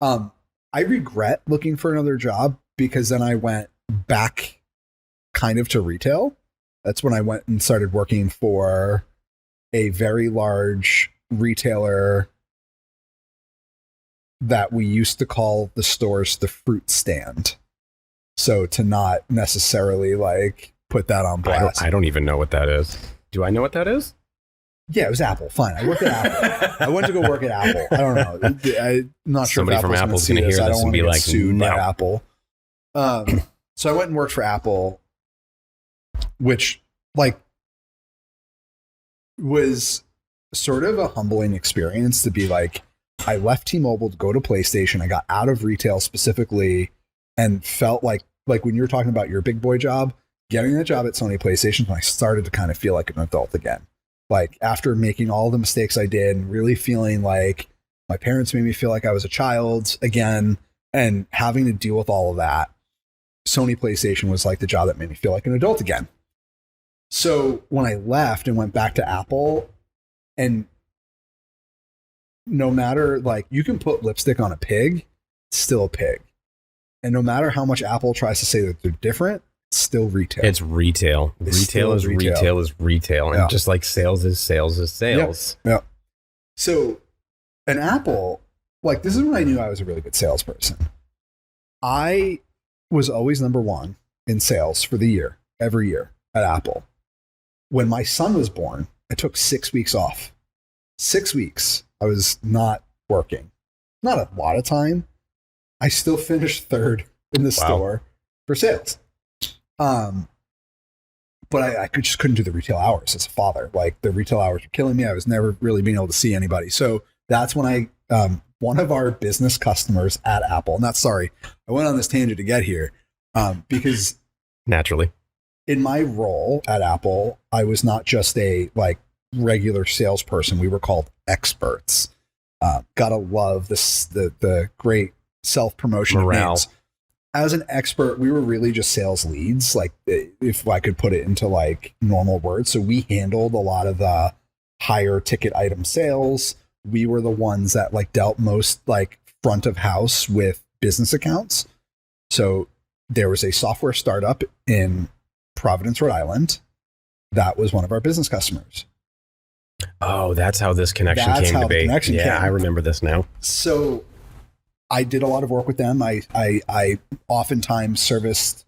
I regret looking for another job because then I went back kind of to retail. That's when I went and started working for a very large retailer that we used to call the stores the fruit stand. So to not necessarily like put that on blast. I don't even know what that is. Do I know what that is? Yeah, it was Apple. Fine. I worked at Apple. I went to go work at Apple. I don't know. I'm not sure Somebody if from Apple's going to hear I this don't and be want to like, get sued by no. Apple. So I went and worked for Apple, which, like, was sort of a humbling experience to be like, I left T-Mobile to go to PlayStation. I got out of retail specifically and felt like when you're talking about your big boy job, getting that job at Sony PlayStation, when I started to kind of feel like an adult again. Like, after making all the mistakes I did and really feeling like my parents made me feel like I was a child again and having to deal with all of that, Sony PlayStation was like the job that made me feel like an adult again. So when I left and went back to Apple, and no matter, like, you can put lipstick on a pig, it's still a pig. And no matter how much Apple tries to say that they're different, it's still retail. It's retail. Retail is retail. And just like sales is sales. Yeah. So, an Apple, like, this is when I knew I was a really good salesperson. I was always number one in sales for the year, every year at Apple. When my son was born, I took 6 weeks off. 6 weeks. I was not working. Not a lot of time. I still finished third in the store for sales. But I just couldn't do the retail hours as a father. Like, the retail hours were killing me. I was never really being able to see anybody. So that's when one of our business customers at Apple, I went on this tangent to get here, because naturally in my role at Apple, I was not just a like regular salesperson. We were called experts. Gotta love this, the great self-promotion of names. As an expert, we were really just sales leads, like, if I could put it into like normal words. So we handled a lot of the higher ticket item sales. We were the ones that like dealt most like front of house with business accounts. So there was a software startup in Providence, Rhode Island. That was one of our business customers. Oh, that's how this connection came to be. Yeah, I remember this now. So I did a lot of work with them. I oftentimes serviced,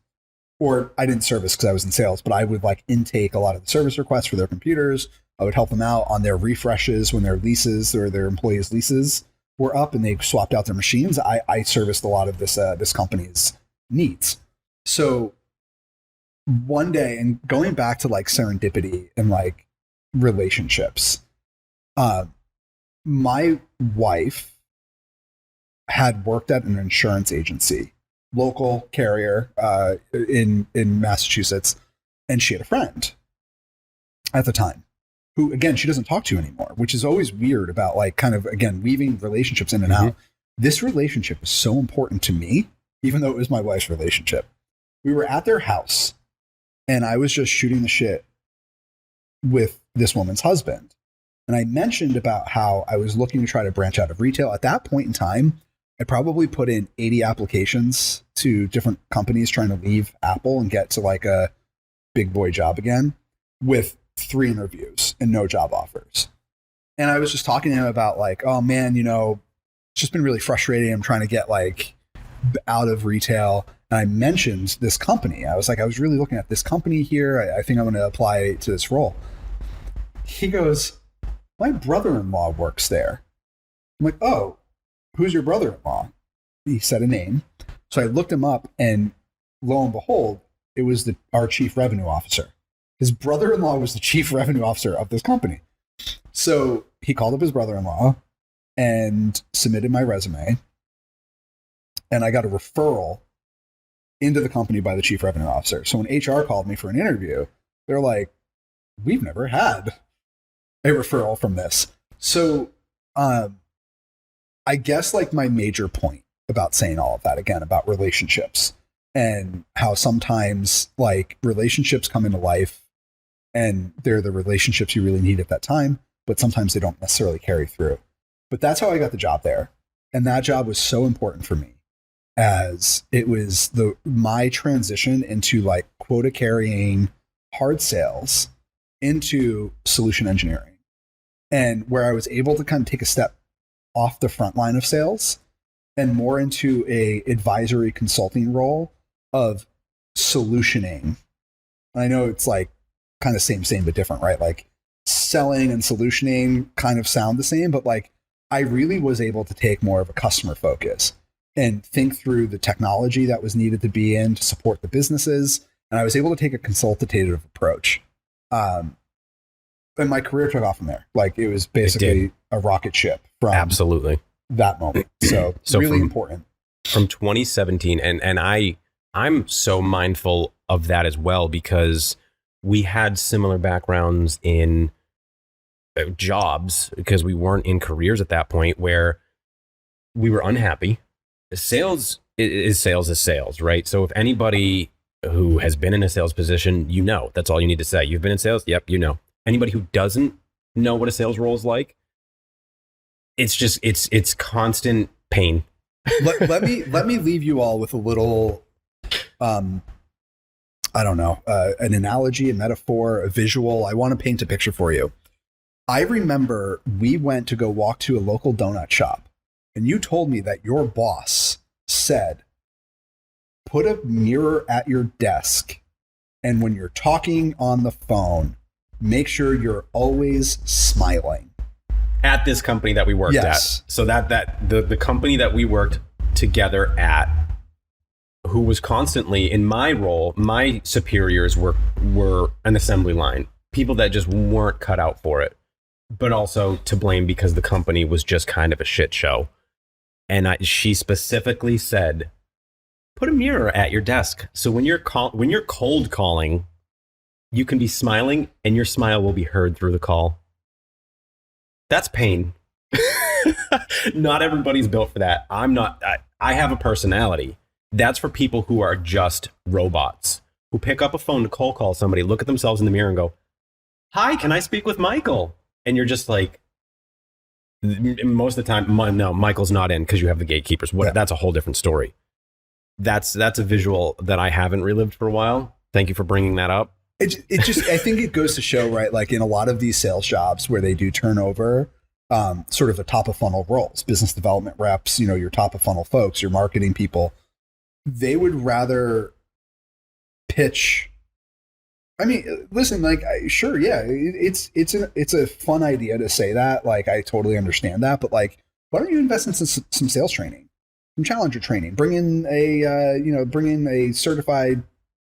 or I didn't service because I was in sales, but I would like intake a lot of the service requests for their computers. I would help them out on their refreshes when their leases or their employees' leases were up and they swapped out their machines. I serviced a lot of this company's needs. So one day, and going back to like serendipity and like relationships, my wife had worked at an insurance agency, local carrier in Massachusetts, and she had a friend at the time who, again, she doesn't talk to anymore, which is always weird about like kind of, again, weaving relationships in and out. This relationship is so important to me, even though it was my wife's relationship. We were at their house and I was just shooting the shit with this woman's husband. And I mentioned about how I was looking to try to branch out of retail. At that point in time, I probably put in 80 applications to different companies trying to leave Apple and get to like a big boy job again, with 3 interviews and no job offers. And I was just talking to him about like, oh man, you know, it's just been really frustrating. I'm trying to get like out of retail. And I mentioned this company. I was like, I was really looking at this company here. I think I'm going to apply to this role. He goes, my brother-in-law works there. I'm like, oh, who's your brother-in-law? He said a name. So I looked him up, and lo and behold, it was our chief revenue officer. His brother-in-law was the chief revenue officer of this company. So he called up his brother-in-law and submitted my resume. And I got a referral into the company by the chief revenue officer. So when HR called me for an interview, they're like, we've never had a referral from this. So I guess like my major point about saying all of that, again, about relationships and how sometimes like relationships come into life and they're the relationships you really need at that time, but sometimes they don't necessarily carry through. But that's how I got the job there. And that job was so important for me, as it was my transition into like quota carrying hard sales into solution engineering, and where I was able to kind of take a step off the front line of sales and more into a advisory consulting role of solutioning. And I know it's like kind of same, but different, right? Like selling and solutioning kind of sound the same, but like I really was able to take more of a customer focus and think through the technology that was needed to be in to support the businesses. And I was able to take a consultative approach. And my career took off from there. Like it was basically a rocket ship from absolutely that moment. So really important. From 2017. And I'm so mindful of that as well, because we had similar backgrounds in jobs, because we weren't in careers at that point where we were unhappy. Sales is sales, right? So if anybody who has been in a sales position, you know, that's all you need to say. You've been in sales? Yep, you know. Anybody who doesn't know what a sales role is like, it's just, it's constant pain. let me leave you all with a little, I don't know, an analogy, a metaphor, a visual. I want to paint a picture for you. I remember we went to go walk to a local donut shop, and you told me that your boss said, put a mirror at your desk, and when you're talking on the phone, make sure you're always smiling. At this company that we worked at. So the company that we worked together at, who was constantly in my role, my superiors were an assembly line, people that just weren't cut out for it, but also to blame because the company was just kind of a shit show. And she specifically said, put a mirror at your desk, so when you're cold calling, you can be smiling and your smile will be heard through the call. That's pain. Not everybody's built for that. I'm not. I have a personality. That's for people who are just robots, who pick up a phone to cold call somebody, look at themselves in the mirror and go, hi, can I speak with Michael? And you're just like, most of the time, no, Michael's not in because you have the gatekeepers. That's a whole different story. That's a visual that I haven't relived for a while. Thank you for bringing that up. It just, I think it goes to show, right? Like in a lot of these sales jobs where they do turnover, sort of the top of funnel roles, business development reps, your top of funnel folks, your marketing people, they would rather pitch. I mean, listen, like, sure. Yeah. It's a fun idea to say that. Like, I totally understand that, but like, why don't you invest in some sales training, some challenger training, bring in a certified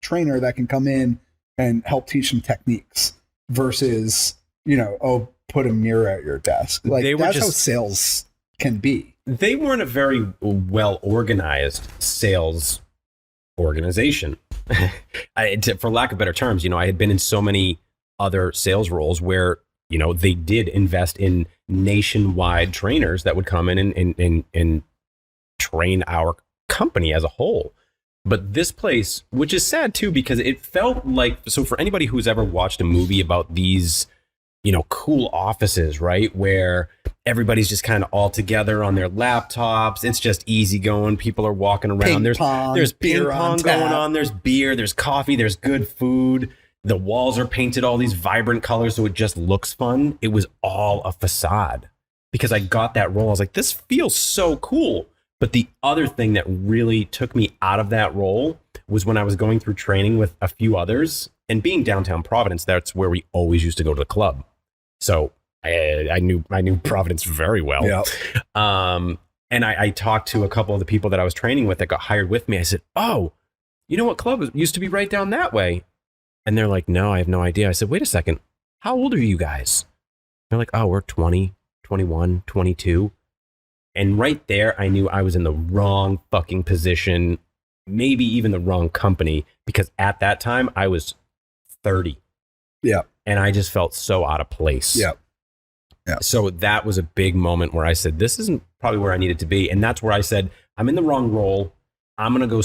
trainer that can come in and help teach some techniques versus, put a mirror at your desk. Like that's how sales can be. they weren't a very well organized sales organization. For lack of better terms, I had been in so many other sales roles where, they did invest in nationwide trainers that would come in and train our company as a whole. But this place, which is sad too, because it felt like, so for anybody who's ever watched a movie about these, cool offices, right, where everybody's just kind of all together on their laptops. It's just easy going. People are walking around. There's ping pong going on. There's beer. There's coffee. There's good food. The walls are painted all these vibrant colors, so it just looks fun. It was all a facade because I got that role. I was like, this feels so cool. But the other thing that really took me out of that role was when I was going through training with a few others, and being downtown Providence, that's where we always used to go to the club. So I knew Providence very well. Yep. And I talked to a couple of the people that I was training with that got hired with me. I said, oh, you know what club used to be right down that way? And they're like, no, I have no idea. I said, wait a second. How old are you guys? They're like, oh, we're 20, 21, 22. And right there, I knew I was in the wrong fucking position, maybe even the wrong company, because at that time I was 30. Yeah. And I just felt so out of place. Yeah. Yeah. So that was a big moment where I said, this isn't probably where I needed to be. And that's where I said, I'm in the wrong role. I'm going to go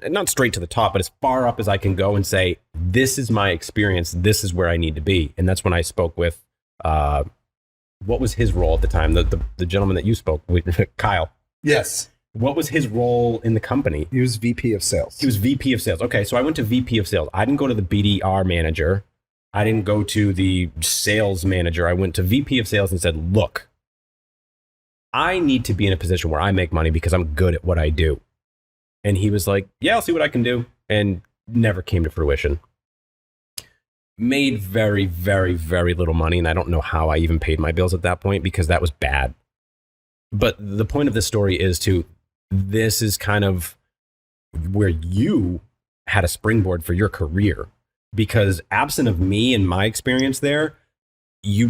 not straight to the top, but as far up as I can go and say, this is my experience. This is where I need to be. And that's when I spoke with, what was his role at the time? The gentleman that you spoke with, Kyle. Yes. What was his role in the company? He was VP of sales. He was VP of sales. Okay. So I went to VP of sales. I didn't go to the BDR manager. I didn't go to the sales manager. I went to VP of sales and said, look, I need to be in a position where I make money because I'm good at what I do. And he was like, yeah, I'll see what I can do. And never came to fruition. Made very, very, very little money. And I don't know how I even paid my bills at that point because that was bad. But the point of this story is this is kind of where you had a springboard for your career. Because absent of me and my experience there, you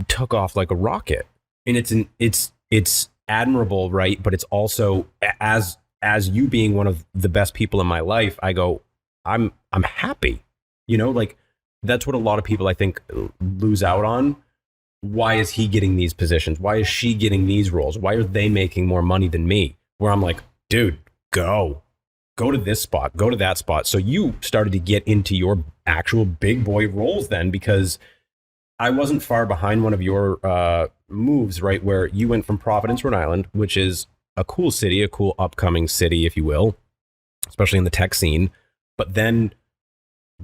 took off like a rocket. And it's admirable, right? But it's also, as you being one of the best people in my life, I go, I'm happy. Like that's what a lot of people I think lose out on. Why is he getting these positions? Why is she getting these roles? Why are they making more money than me? Where I'm like, dude, go to this spot, go to that spot. So you started to get into your actual big boy roles then, because I wasn't far behind one of your moves, right? Where you went from Providence, Rhode Island, which is a cool city, a cool upcoming city, if you will, especially in the tech scene, but then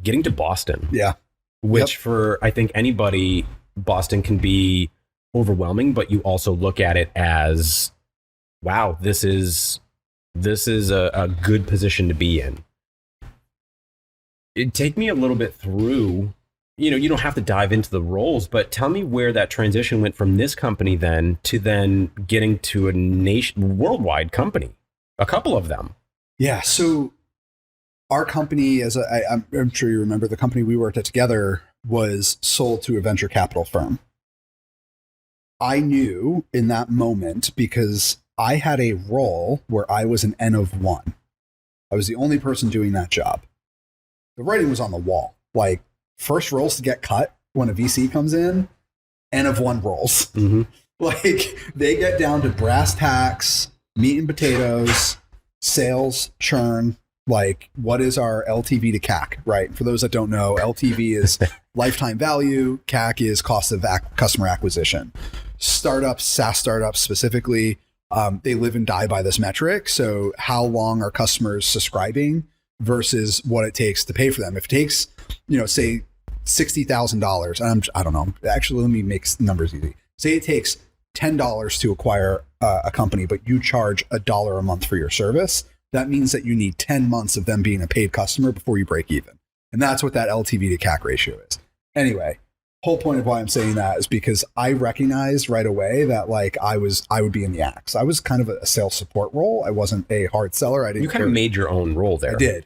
getting to Boston. Yeah. Which for, I think anybody, Boston can be overwhelming, but you also look at it as, wow, this is a good position to be in. It'd take me a little bit through, you don't have to dive into the roles, but tell me where that transition went from this company then to then getting to a worldwide company, a couple of them. Yeah. So our company, I'm sure you remember, the company we worked at together was sold to a venture capital firm. I knew in that moment because I had a role where I was an N of one. I was the only person doing that job. The writing was on the wall. Like, first roles to get cut when a VC comes in, N of one roles. Mm-hmm. Like, they get down to brass tacks, meat and potatoes, sales, churn. Like, what is our LTV to CAC, right? For those that don't know, LTV is lifetime value. CAC is cost of customer acquisition. Startups, SaaS startups specifically, they live and die by this metric. So how long are customers subscribing versus what it takes to pay for them? If it takes, say $60,000, I don't know. Actually, let me make numbers easy. Say it takes $10 to acquire a company, but you charge $1 a month for your service. That means that you need 10 months of them being a paid customer before you break even. And that's what that LTV to CAC ratio is. Anyway, whole point of why I'm saying that is because I recognized right away that I would be in the axe. I was kind of a sales support role. I wasn't a hard seller. I didn't. You kind of made your own role there. I did.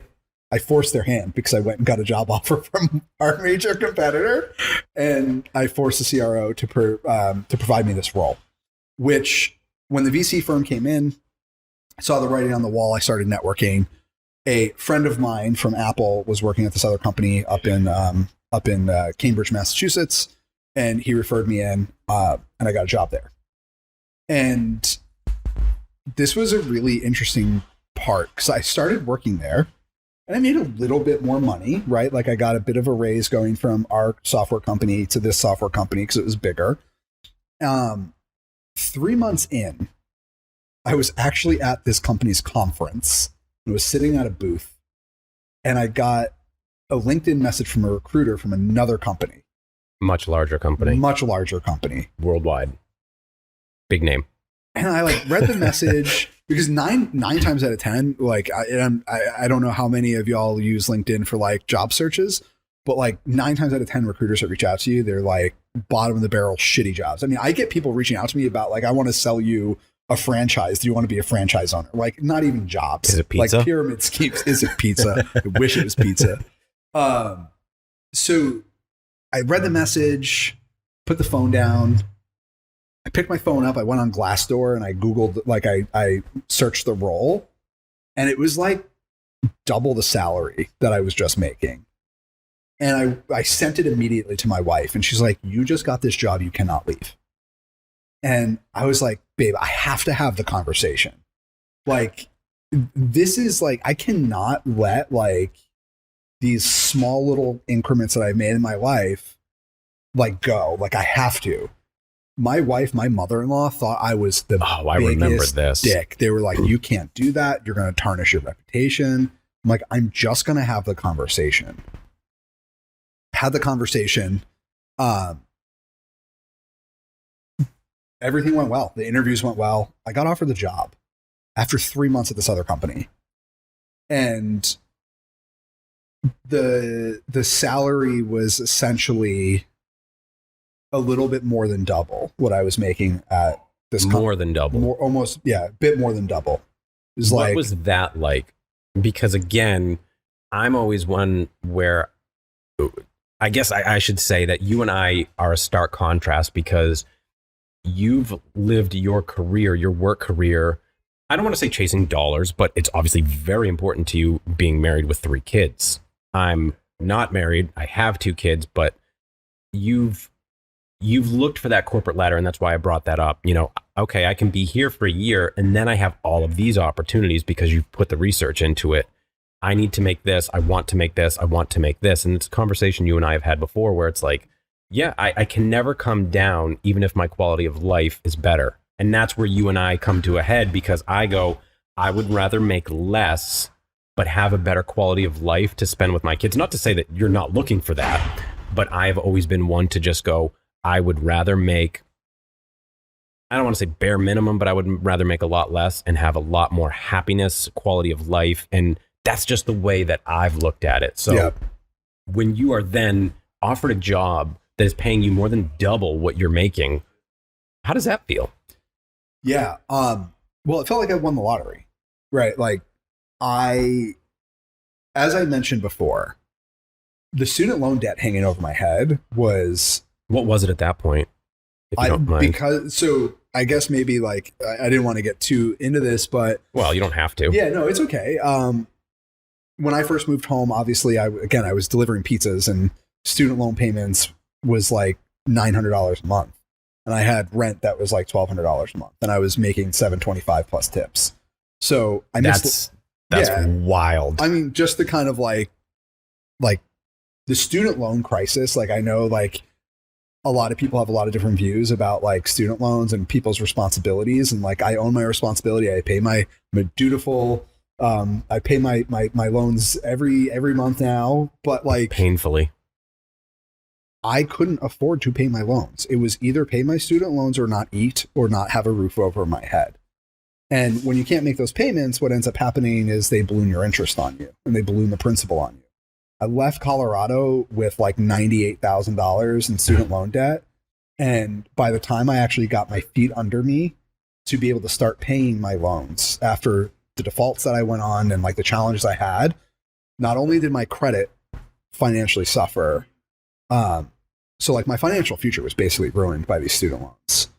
I forced their hand because I went and got a job offer from our major competitor, and I forced the CRO to provide me this role, which when the VC firm came in, I saw the writing on the wall. I started networking. A friend of mine from Apple was working at this other company up in Cambridge, Massachusetts, and he referred me in, and I got a job there. And this was a really interesting part because I started working there, and I made a little bit more money, right? Like I got a bit of a raise going from our software company to this software company because it was bigger. 3 months in, I was actually at this company's conference. I was sitting at a booth, and I got a LinkedIn message from a recruiter from another company. Much larger company. Worldwide. Big name. And I like read the message because nine times out of 10, like I don't know how many of y'all use LinkedIn for like job searches, but like 9 times out of 10 recruiters that reach out to you, they're like bottom of the barrel shitty jobs. I mean, I get people reaching out to me about like, I want to sell you a franchise. Do you want to be a franchise owner? Like not even jobs. Is it pizza? Like pyramid schemes. Is it pizza? I wish it was pizza. So I read the message, put the phone down. I picked my phone up. I went on Glassdoor and I Googled, like I searched the role, and it was like double the salary that I was just making. And I sent it immediately to my wife, and she's like, you just got this job. You cannot leave. And I was like, babe, I have to have the conversation. Like, this is like, I cannot let like these small little increments that I've made in my life like go. Like I have to. My wife, my mother-in-law thought I was the I remember this. dick. They were like, you can't do that. You're going to tarnish your reputation. I'm like, I'm just going to have the conversation. Had the conversation. Everything went well. The interviews went well. I got offered the job after 3 months at this other company. And the salary was essentially a little bit more than double what I was making at this company. More than double. Almost, yeah, a bit more than double. It was what was that like? Because again, I'm always one where I guess I should say that you and I are a stark contrast because you've lived your career, your work career. I don't want to say chasing dollars, but it's obviously very important to you being married with 3 kids. I'm not married. I have 2 kids, but you've looked for that corporate ladder, and that's why I brought that up. You know, okay, I can be here for a year, and then I have all of these opportunities because you've put the research into it. I need to make this. I want to make this. I want to make this. And it's a conversation you and I have had before where it's like, yeah, I can never come down even if my quality of life is better. And that's where you and I come to a head because I go, I would rather make less, but have a better quality of life to spend with my kids. Not to say that you're not looking for that, but I've always been one to just go, I would rather make, I don't want to say bare minimum, but I would rather make a lot less and have a lot more happiness, quality of life. And that's just the way that I've looked at it. So when you are then offered a job that is paying you more than double what you're making, how does that feel? Yeah. Well, it felt like I won the lottery, right? Like as I mentioned before, the student loan debt hanging over my head was. What was it at that point? If you don't mind. Because, so I guess maybe like, I didn't want to get too into this, but. Well, you don't have to. Yeah, no, it's okay. When I first moved home, obviously I was delivering pizzas and student loan payments was like $900 a month. And I had rent that was like $1,200 a month. And I was making $725 plus tips. So I missed. That's wild. I mean, just the kind of like the student loan crisis. Like I know like a lot of people have a lot of different views about like student loans and people's responsibilities. And like, I own my responsibility. I pay I'm a dutiful, I pay my loans every month now, but like painfully. I couldn't afford to pay my loans. It was either pay my student loans or not eat or not have a roof over my head. And when you can't make those payments, what ends up happening is they balloon your interest on you and they balloon the principal on you. I left Colorado with like $98,000 in student loan debt. And by the time I actually got my feet under me to be able to start paying my loans after the defaults that I went on and like the challenges I had, not only did my credit financially suffer, so like my financial future was basically ruined by these student loans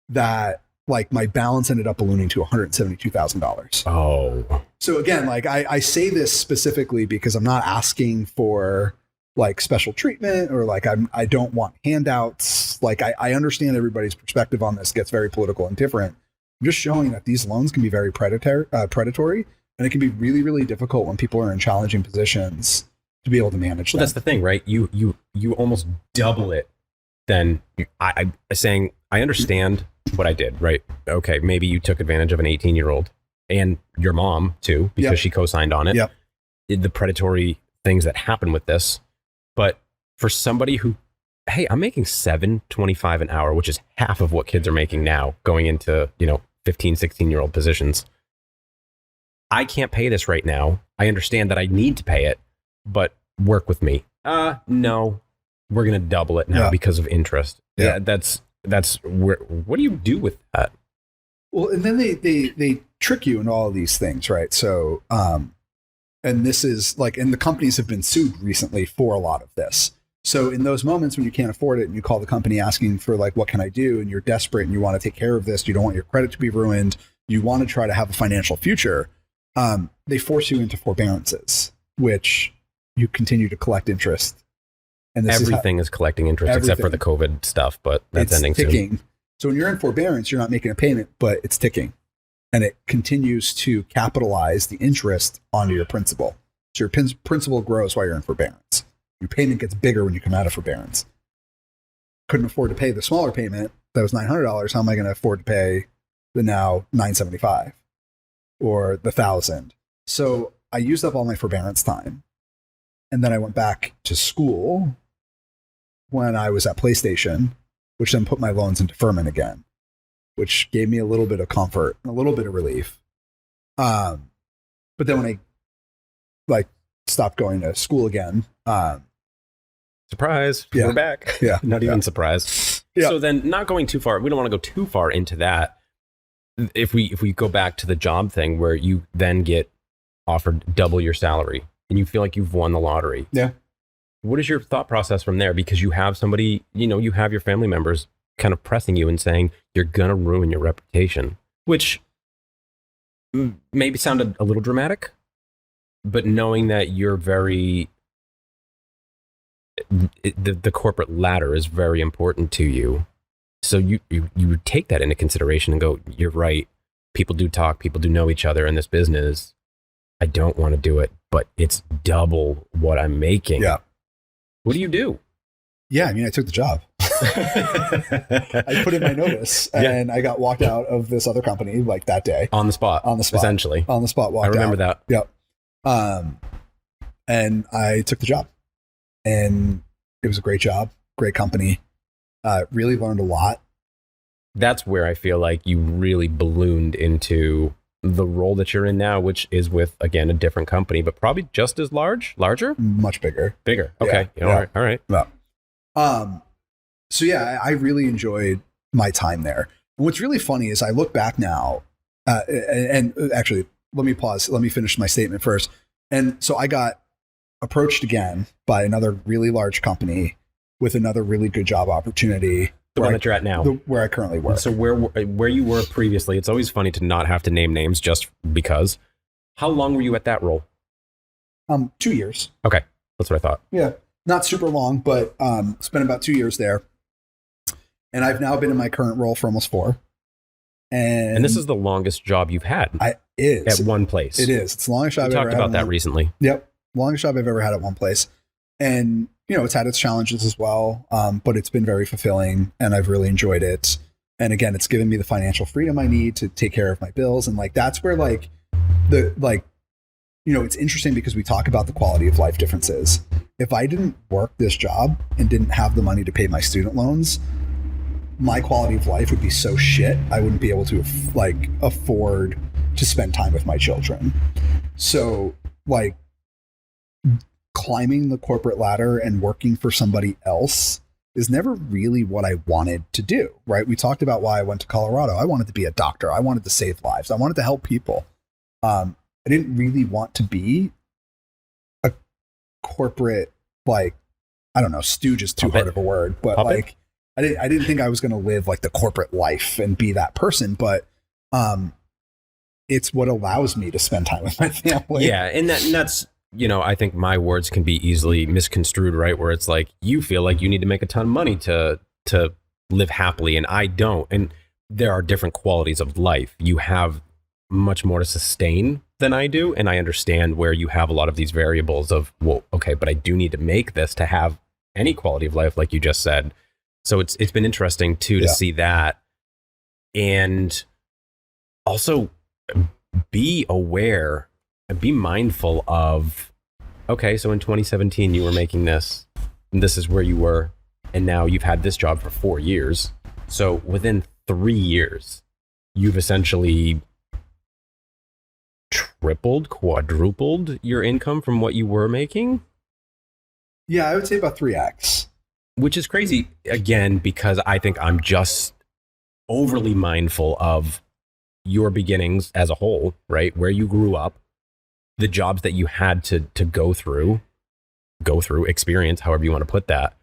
that like my balance ended up ballooning to $172,000. Oh, So again, like I say this specifically because I'm not asking for like special treatment or like I don't want handouts. Like I understand everybody's perspective on this gets very political and different. I'm just showing that these loans can be very predatory, and it can be really, really difficult when people are in challenging positions to be able to manage well, them. that's the thing, right? You almost double it. Then I saying I understand what I did, right? Okay, maybe you took advantage of an 18-year-old and your mom too, because she co-signed on it. Yep. The predatory things that happen with this. But for somebody who, hey, I'm making $7.25 an hour, which is half of what kids are making now going into, 15, 16-year-old positions. I can't pay this right now. I understand that I need to pay it, but work with me. No, we're going to double it now because of interest. Yeah, that's where, what do you do with that? Well, and then they trick you in all of these things, right? So, and this is like, and the companies have been sued recently for a lot of this. So in those moments when you can't afford it and you call the company asking for like, what can I do? And you're desperate and you want to take care of this. You don't want your credit to be ruined. You want to try to have a financial future. They force you into forbearances, which you continue to collect interest. And this everything is collecting interest except for the COVID stuff, but that's ending ticking soon. So when you're in forbearance, you're not making a payment, but it's ticking. And it continues to capitalize the interest onto your principal. So your principal grows while you're in forbearance. Your payment gets bigger when you come out of forbearance. Couldn't afford to pay the smaller payment that was $900. How am I going to afford to pay the now $975 or the $1,000? So I used up all my forbearance time. And then I went back to school when I was at PlayStation, which then put my loans in deferment again, which gave me a little bit of comfort and a little bit of relief. But then when I stopped going to school again, surprise, we're back. Yeah. Not even surprised. Yeah. So then not going too far, we don't want to go too far into that. If we go back to the job thing where you then get offered double your salary and you feel like you've won the lottery. Yeah. What is your thought process from there? Because you have somebody, you have your family members kind of pressing you and saying, you're going to ruin your reputation, which maybe sounded a little dramatic, but knowing that you're the corporate ladder is very important to you. So you take that into consideration and go, you're right. People do talk, people do know each other in this business. I don't want to do it, but it's double what I'm making. Yeah. What do you do? Yeah, I mean, I took the job. I put in my notice and I got walked out of this other company like that day. On the spot, essentially. On the spot, walked out. I remember that. Yep. And I took the job. And it was a great job, great company. Really learned a lot. That's where I feel like you really ballooned into the role that you're in now, which is with, again, a different company, but probably just as larger? Much bigger. Bigger. Okay. Yeah. All right. Yeah. So yeah, I really enjoyed my time there. And what's really funny is I look back now, and actually, let me pause. Let me finish my statement first. And so I got approached again by another really large company with another really good job opportunity. The one that you're at now. Where I currently work. So where you were previously, it's always funny to not have to name names just because. How long were you at that role? 2 years. Okay. That's what I thought. Yeah. Not super long, but spent about 2 years there. And I've now been in my current role for almost 4. And this is the longest job you've had at one place. It is. It's the longest job I've ever had. We talked about that recently. Yep. Longest job I've ever had at one place. And, it's had its challenges as well, but it's been very fulfilling and I've really enjoyed it. And again, it's given me the financial freedom I need to take care of my bills. And that's where it's interesting because we talk about the quality of life differences. If I didn't work this job and didn't have the money to pay my student loans, my quality of life would be so shit. I wouldn't be able to afford to spend time with my children. So climbing the corporate ladder and working for somebody else is never really what I wanted to do, right? We talked about why I went to Colorado. I wanted to be a doctor. I wanted to save lives. I wanted to help people. I didn't really want to be a corporate, I don't know, stooge is too hard of a word, but I didn't think I was going to live like the corporate life and be that person, but it's what allows me to spend time with my family. Yeah, and that's, I think my words can be easily misconstrued, right? Where it's like you feel like you need to make a ton of money to live happily, and I don't. And there are different qualities of life. You have much more to sustain than I do, and I understand where you have a lot of these variables of, well, okay, but I do need to make this to have any quality of life, like you just said. So it's been interesting too to see that, and also be aware and be mindful of, okay, so in 2017 you were making this, and this is where you were, and now you've had this job for 4 years. So within 3 years, you've essentially tripled, quadrupled your income from what you were making. Yeah, I would say about 3x. Which is crazy, again, because I think I'm just overly mindful of your beginnings as a whole, right? Where you grew up, the jobs that you had to go through, experience, however you want to put that.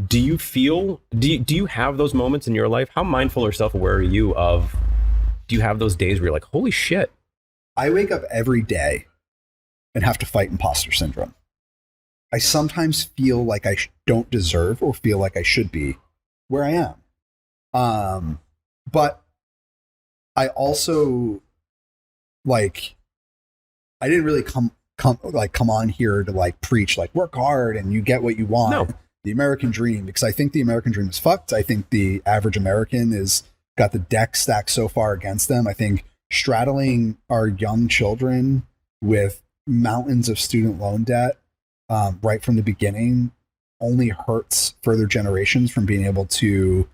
Do you feel, do you have those moments in your life? How mindful or self-aware are you of, do you have those days where you're like, holy shit? I wake up every day and have to fight imposter syndrome. I sometimes feel like I don't deserve or feel like I should be where I am. But I also, like, I didn't really come on here to like preach like work hard and you get what you want. No. The American dream, because I think the American dream is fucked. I think the average American is got the deck stacked so far against them. I think straddling our young children with mountains of student loan debt right from the beginning only hurts further generations from being able to,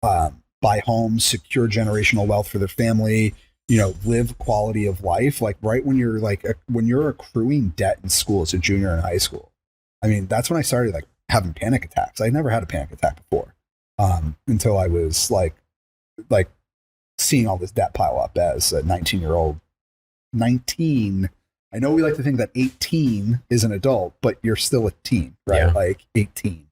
buy homes, secure generational wealth for their family, live quality of life. Like right when you're when you're accruing debt in school as a junior in high school. I mean, that's when I started like having panic attacks. I never had a panic attack before until I was like seeing all this debt pile up as a 19-year-old. 19. I know we like to think that 18 is an adult, but you're still a teen, right? Yeah. Like 18.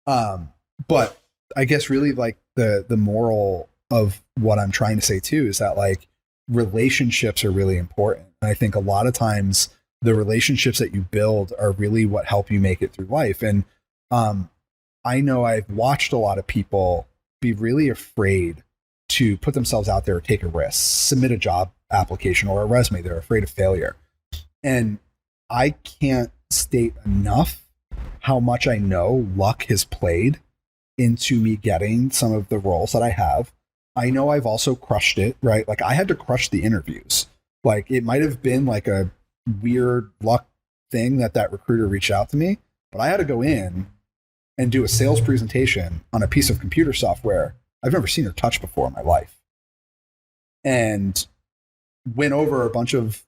But I guess really like the moral of what I'm trying to say too is that like relationships are really important. And I think a lot of times the relationships that you build are really what help you make it through life. And I know I've watched a lot of people be really afraid to put themselves out there, take a risk, submit a job application or a resume. They're afraid of failure. And I can't state enough how much I know luck has played into me getting some of the roles that I have. I know I've also crushed it, right? Like I had to crush the interviews. Like it might have been like a weird luck thing that recruiter reached out to me, but I had to go in and do a sales presentation on a piece of computer software I've never seen or touched before in my life. And went over a bunch of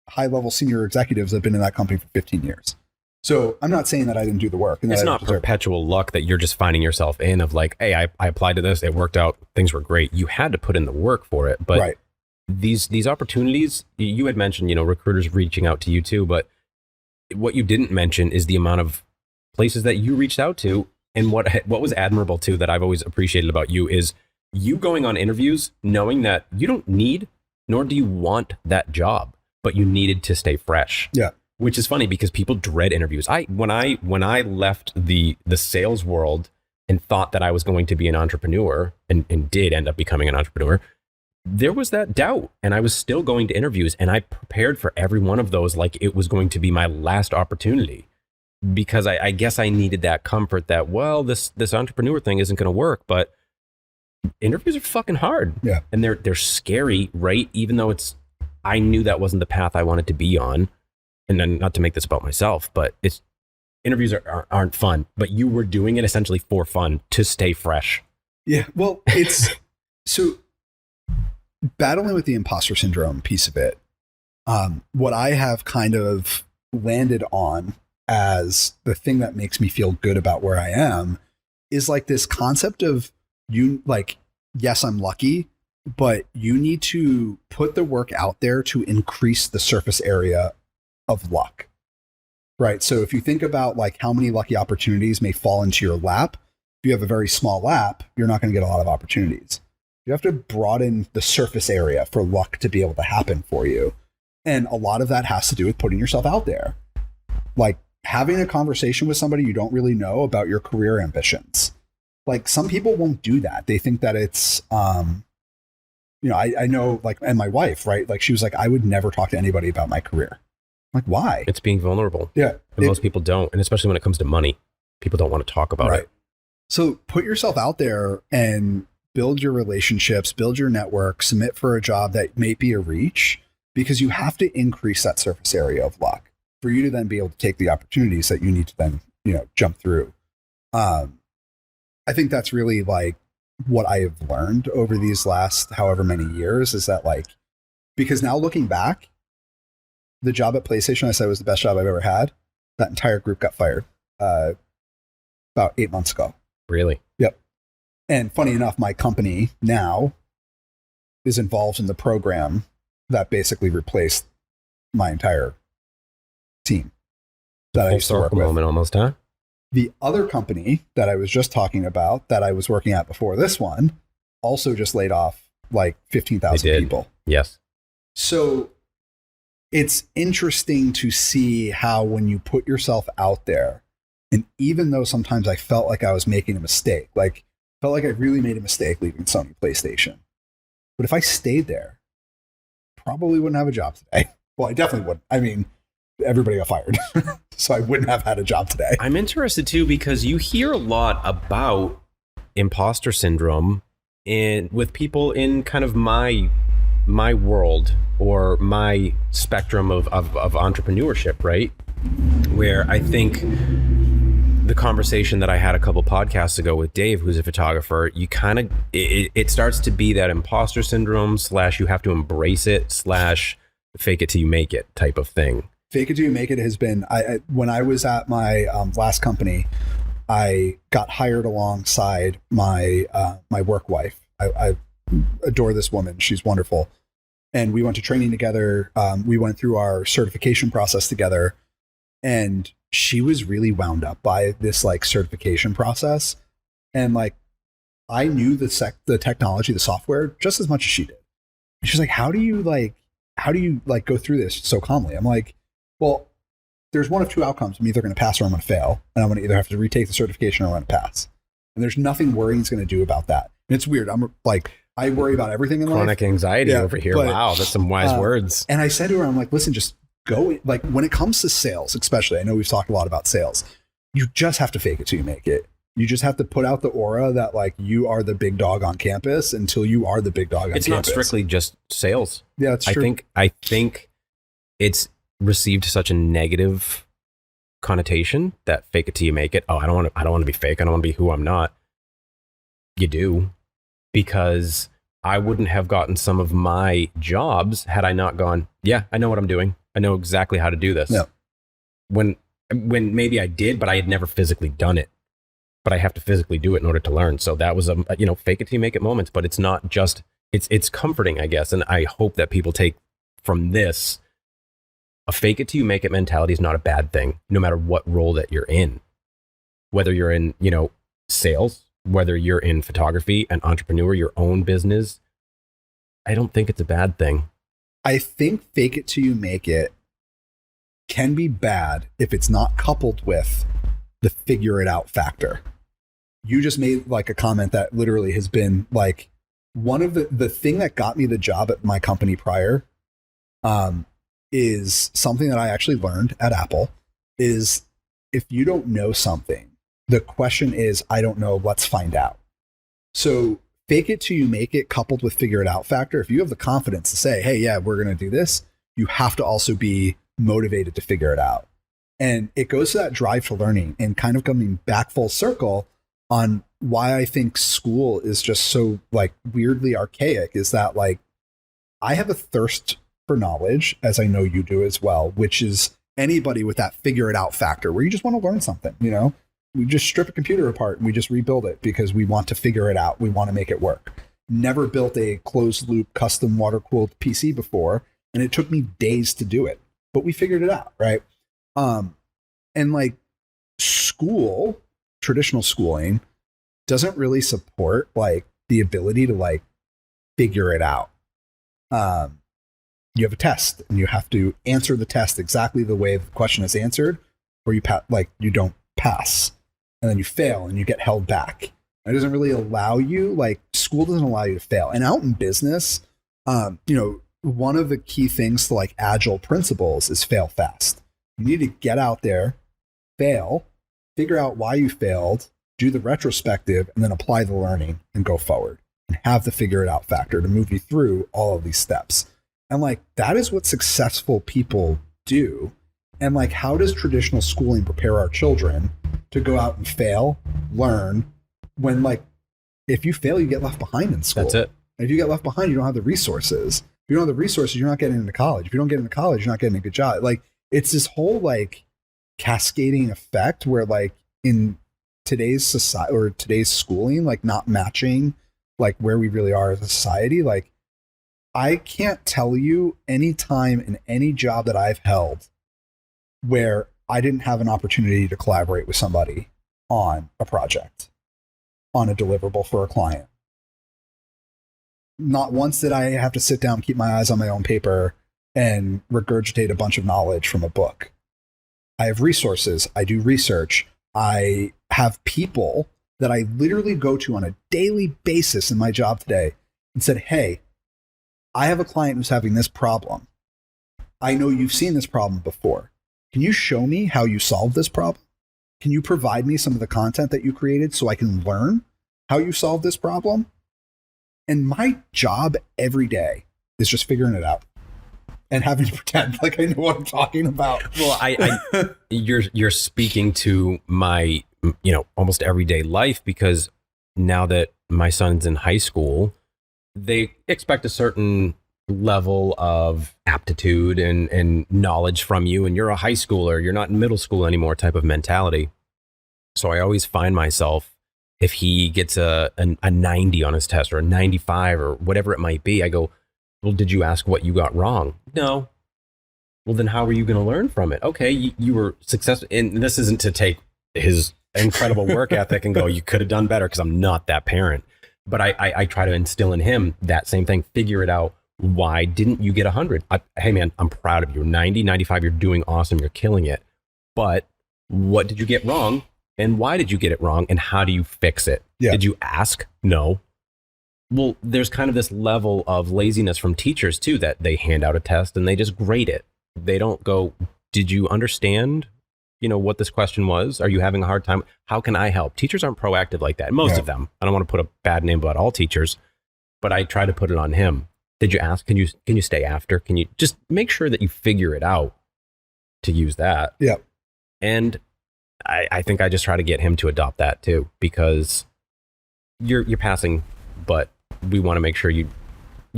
high-level senior executives that have been in that company for 15 years. So I'm not saying that I didn't do the work. And it's not perpetual luck that you're just finding yourself in of like, hey, I applied to this, it worked out, things were great. You had to put in the work for it. But these opportunities, you had mentioned, recruiters reaching out to you too, but what you didn't mention is the amount of places that you reached out to. And what was admirable too that I've always appreciated about you is you going on interviews knowing that you don't need nor do you want that job, but you needed to stay fresh. Yeah. Which is funny because people dread interviews. When I left the sales world and thought that I was going to be an entrepreneur and did end up becoming an entrepreneur, there was that doubt. And I was still going to interviews and I prepared for every one of those like it was going to be my last opportunity. Because I guess I needed that comfort that, well, this entrepreneur thing isn't going to work, but interviews are fucking hard. Yeah. And they're scary, right? Even though I knew that wasn't the path I wanted to be on. And then not to make this about myself, but interviews aren't fun, but you were doing it essentially for fun to stay fresh. Yeah. Well, it's so battling with the imposter syndrome piece of it. What I have kind of landed on as the thing that makes me feel good about where I am is like this concept of yes, I'm lucky, but you need to put the work out there to increase the surface area of luck, right? So if you think about like how many lucky opportunities may fall into your lap, you have a very small lap, you're not going to get a lot of opportunities. You have to broaden the surface area for luck to be able to happen for you. And a lot of that has to do with putting yourself out there. Like having a conversation with somebody you don't really know about your career ambitions. Like some people won't do that. They think that it's, I know like, and my wife, right? Like she was like, I would never talk to anybody about my career. I'm like, why? It's being vulnerable. Yeah. And most people don't. And especially when it comes to money, people don't want to talk about it. So put yourself out there and build your relationships, build your network, submit for a job that may be a reach, because you have to increase that surface area of luck for you to then be able to take the opportunities that you need to then, jump through. I think that's really like what I have learned over these last however many years is that like, because now looking back, the job at PlayStation I said was the best job I've ever had. That entire group got fired about 8 months ago. Really? Yep. And funny enough, my company now is involved in the program that basically replaced my entire team that I used to work with. Moment almost, huh? The other company that I was just talking about that I was working at before this one also just laid off like 15,000 people. Yes. So it's interesting to see how when you put yourself out there, and even though sometimes I felt like I was making a mistake, like felt like I really made a mistake leaving Sony PlayStation. But if I stayed there, probably wouldn't have a job today. Well, I definitely wouldn't. I mean, everybody got fired. So I wouldn't have had a job today. I'm interested too, because you hear a lot about imposter syndrome with people in kind of my world or my spectrum of entrepreneurship, right? Where I think the conversation that I had a couple podcasts ago with Dave, who's a photographer, you kind of, it starts to be that imposter syndrome / you have to embrace it / fake it till you make it type of thing. Fake it till you make it has been, when I was at my last company, I got hired alongside my work wife. I adore this woman. She's wonderful. And we went to training together. We went through our certification process together. And she was really wound up by this like certification process. And like, I knew the technology, the software just as much as she did. And she's like, how do you go through this so calmly? I'm like, well, there's one of two outcomes. I'm either going to pass or I'm going to fail. And I'm going to either have to retake the certification or I'm going to pass. And there's nothing worrying's going to do about that. And it's weird. I'm like, I worry about everything in life. Chronic anxiety over here. Wow, that's some wise words. And I said to her, I'm like, listen, just go. Like when it comes to sales, especially, I know we've talked a lot about sales. You just have to fake it till you make it. You just have to put out the aura that like you are the big dog on campus until you are the big dog on campus. It's not strictly just sales. Yeah, that's true. I think it's received such a negative connotation that fake it till you make it. Oh, I don't want to be fake. I don't want to be who I'm not. You do, because I wouldn't have gotten some of my jobs had I not gone, yeah, I know what I'm doing. I know exactly how to do this. Yeah. When maybe I did, but I had never physically done it. But I have to physically do it in order to learn. So that was a fake it till you make it moments, but it's not just, it's comforting, I guess. And I hope that people take from this, a fake it till you make it mentality is not a bad thing, no matter what role that you're in. Whether you're in, sales, whether you're in photography, an entrepreneur, your own business, I don't think it's a bad thing. I think fake it till you make it can be bad if it's not coupled with the figure it out factor. You just made like a comment that literally has been like one of the thing that got me the job at my company prior, is something that I actually learned at Apple is if you don't know something, the question is, I don't know, let's find out. So fake it till you make it coupled with figure it out factor. If you have the confidence to say, hey, yeah, we're going to do this, you have to also be motivated to figure it out. And it goes to that drive to learning and kind of coming back full circle on why I think school is just so like weirdly archaic is that like I have a thirst for knowledge, as I know you do as well, which is anybody with that figure it out factor where you just want to learn something, we just strip a computer apart and we just rebuild it because we want to figure it out. We want to make it work. Never built a closed loop custom water cooled PC before. And it took me days to do it, but we figured it out. Right. And like school, traditional schooling doesn't really support like the ability to like figure it out. You have a test and you have to answer the test exactly the way the question is answered, or you don't pass, and then you fail and you get held back. It doesn't really allow you, like school doesn't allow you to fail. And out in business, one of the key things to like agile principles is fail fast. You need to get out there, fail, figure out why you failed, do the retrospective, and then apply the learning and go forward and have the figure it out factor to move you through all of these steps. And like, that is what successful people do. And like, how does traditional schooling prepare our children to go out and fail, learn, when like, if you fail, you get left behind in school. That's it. And if you get left behind, you don't have the resources. If you don't have the resources, you're not getting into college. If you don't get into college, you're not getting a good job. Like, it's this whole like cascading effect where like in today's society or today's schooling, like not matching like where we really are as a society. Like, I can't tell you any time in any job that I've held where I didn't have an opportunity to collaborate with somebody on a project, on a deliverable for a client. Not once did I have to sit down, keep my eyes on my own paper, and regurgitate a bunch of knowledge from a book. I have resources. I do research. I have people that I literally go to on a daily basis in my job today and said, hey, I have a client who's having this problem. I know you've seen this problem before. Can you show me how you solved this problem? Can you provide me some of the content that you created so I can learn how you solved this problem? And my job every day is just figuring it out and having to pretend like I know what I'm talking about. Well, you're speaking to my, almost everyday life, because now that my son's in high school, they expect a certain level of aptitude and knowledge from you, and you're a high schooler, you're not in middle school anymore type of mentality. So I always find myself, if he gets a 90 on his test or a 95 or whatever it might be, I go, well, did you ask what you got wrong? No. Well, then how are you going to learn from it? Okay, you were successful. And this isn't to take his incredible work ethic and go, you could have done better, because I'm not that parent. But I try to instill in him that same thing, figure it out. Why didn't you get 100? Hey, man, I'm proud of you. 90, 95, you're doing awesome. You're killing it. But what did you get wrong? And why did you get it wrong? And how do you fix it? Yeah. Did you ask? No. Well, there's kind of this level of laziness from teachers, too, that they hand out a test and they just grade it. They don't go, did you understand, what this question was? Are you having a hard time? How can I help? Teachers aren't proactive like that. Most of them. I don't want to put a bad name about all teachers, but I try to put it on him. Did you ask? Can you stay after? Can you just make sure that you figure it out to use that? Yeah. And I think I just try to get him to adopt that too, because you're passing, but we want to make sure you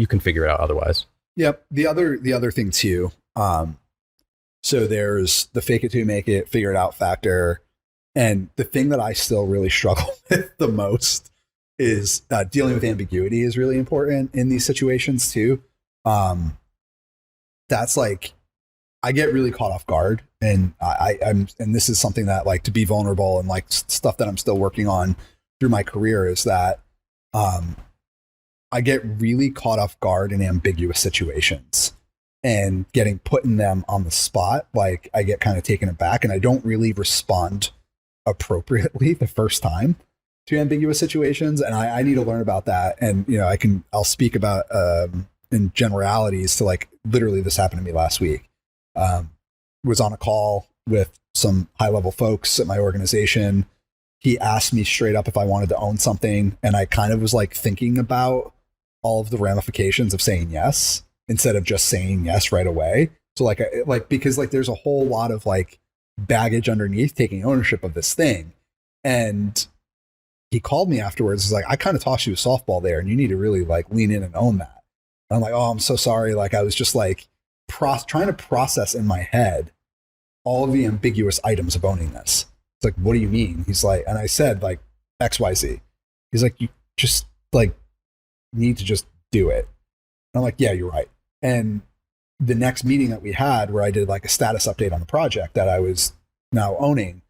can figure it out otherwise. Yep. The other thing too, so there's the fake it till you make it, figure it out factor. And the thing that I still really struggle with the most is dealing with ambiguity is really important in these situations too. That's like, I get really caught off guard, and I'm this is something that, like, to be vulnerable and like stuff that I'm still working on through my career is that I get really caught off guard in ambiguous situations and getting put in them on the spot. Like, I get kind of taken aback and I don't really respond appropriately the first time to ambiguous situations. And I need to learn about that. And, I'll speak about in generalities to, like, literally this happened to me last week. Was on a call with some high level folks at my organization. He asked me straight up if I wanted to own something. And I kind of was like thinking about all of the ramifications of saying yes instead of just saying yes right away. So because there's a whole lot of like baggage underneath taking ownership of this thing. And he called me afterwards. He's like, I kind of tossed you a softball there and you need to really like lean in and own that. And I'm like, oh, I'm so sorry. Like, I was just like trying to process in my head all of the ambiguous items of owning this. It's like, what do you mean? He's like, and I said like XYZ. He's like, you just like need to just do it. And I'm like, yeah, you're right. And the next meeting that we had, where I did like a status update on the project that I was now owning,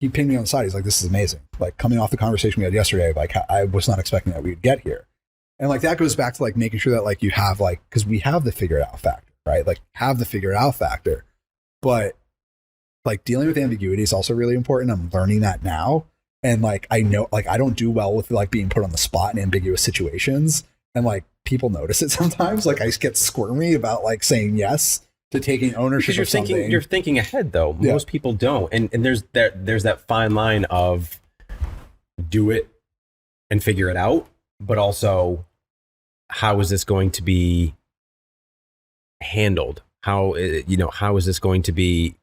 he pinged me on the side. He's like, this is amazing. Like coming off the conversation we had yesterday, like I was not expecting that we'd get here. And like, that goes back to like making sure that like you have like, cause we have the figure it out factor, right? Like have the figure it out factor, but like dealing with ambiguity is also really important. I'm learning that now. And like, I know, like, I don't do well with like being put on the spot in ambiguous situations. And like people notice it sometimes. Like I just get squirmy about like saying yes to taking ownership because of something. You're thinking ahead though. Yeah. Most people don't. And there's that fine line of do it and figure it out, but also how is this going to be handled? How is this going to be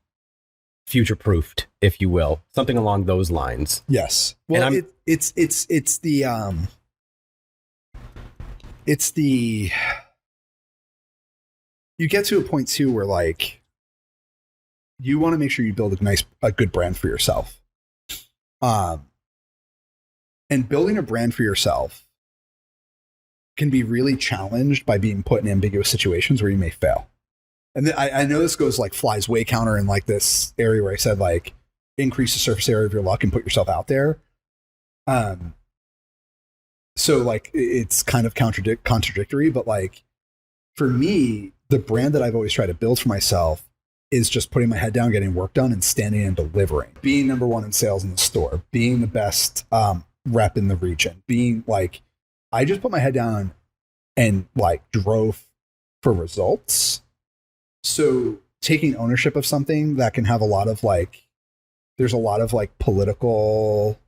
future proofed, if you will, something along those lines? Yes. Well, it's the you get to a point too where like you want to make sure you build a good brand for yourself. And building a brand for yourself can be really challenged by being put in ambiguous situations where you may fail. And I know this goes like flies way counter in like this area where I said like increase the surface area of your luck and put yourself out there. So like it's kind of contradictory, but like for me, the brand that I've always tried to build for myself is just putting my head down, getting work done, and standing and delivering. Being number one in sales in the store, being the best rep in the region, being like, I just put my head down and like drove for results. So taking ownership of something that can have a lot of like, there's a lot of like political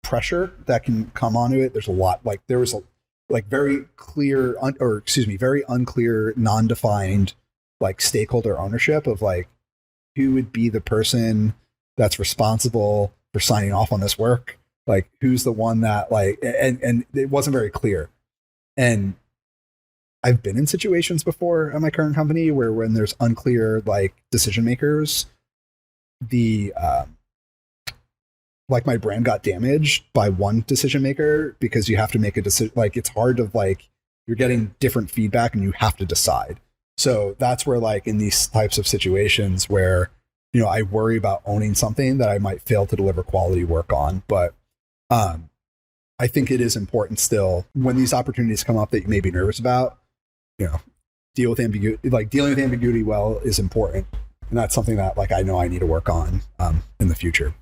pressure that can come onto it. There's a lot, like there was a like very clear, very unclear, non-defined like stakeholder ownership of like who would be the person that's responsible for signing off on this work. Like who's the one that like, and it wasn't very clear. And I've been in situations before at my current company where when there's unclear like decision makers, the like my brand got damaged by one decision maker because you have to make a decision. Like it's hard to like, you're getting different feedback and you have to decide. So that's where like in these types of situations where, you know, I worry about owning something that I might fail to deliver quality work on. But I think it is important still when these opportunities come up that you may be nervous about, you know, dealing with ambiguity well is important. And that's something that like, I know I need to work on in the future.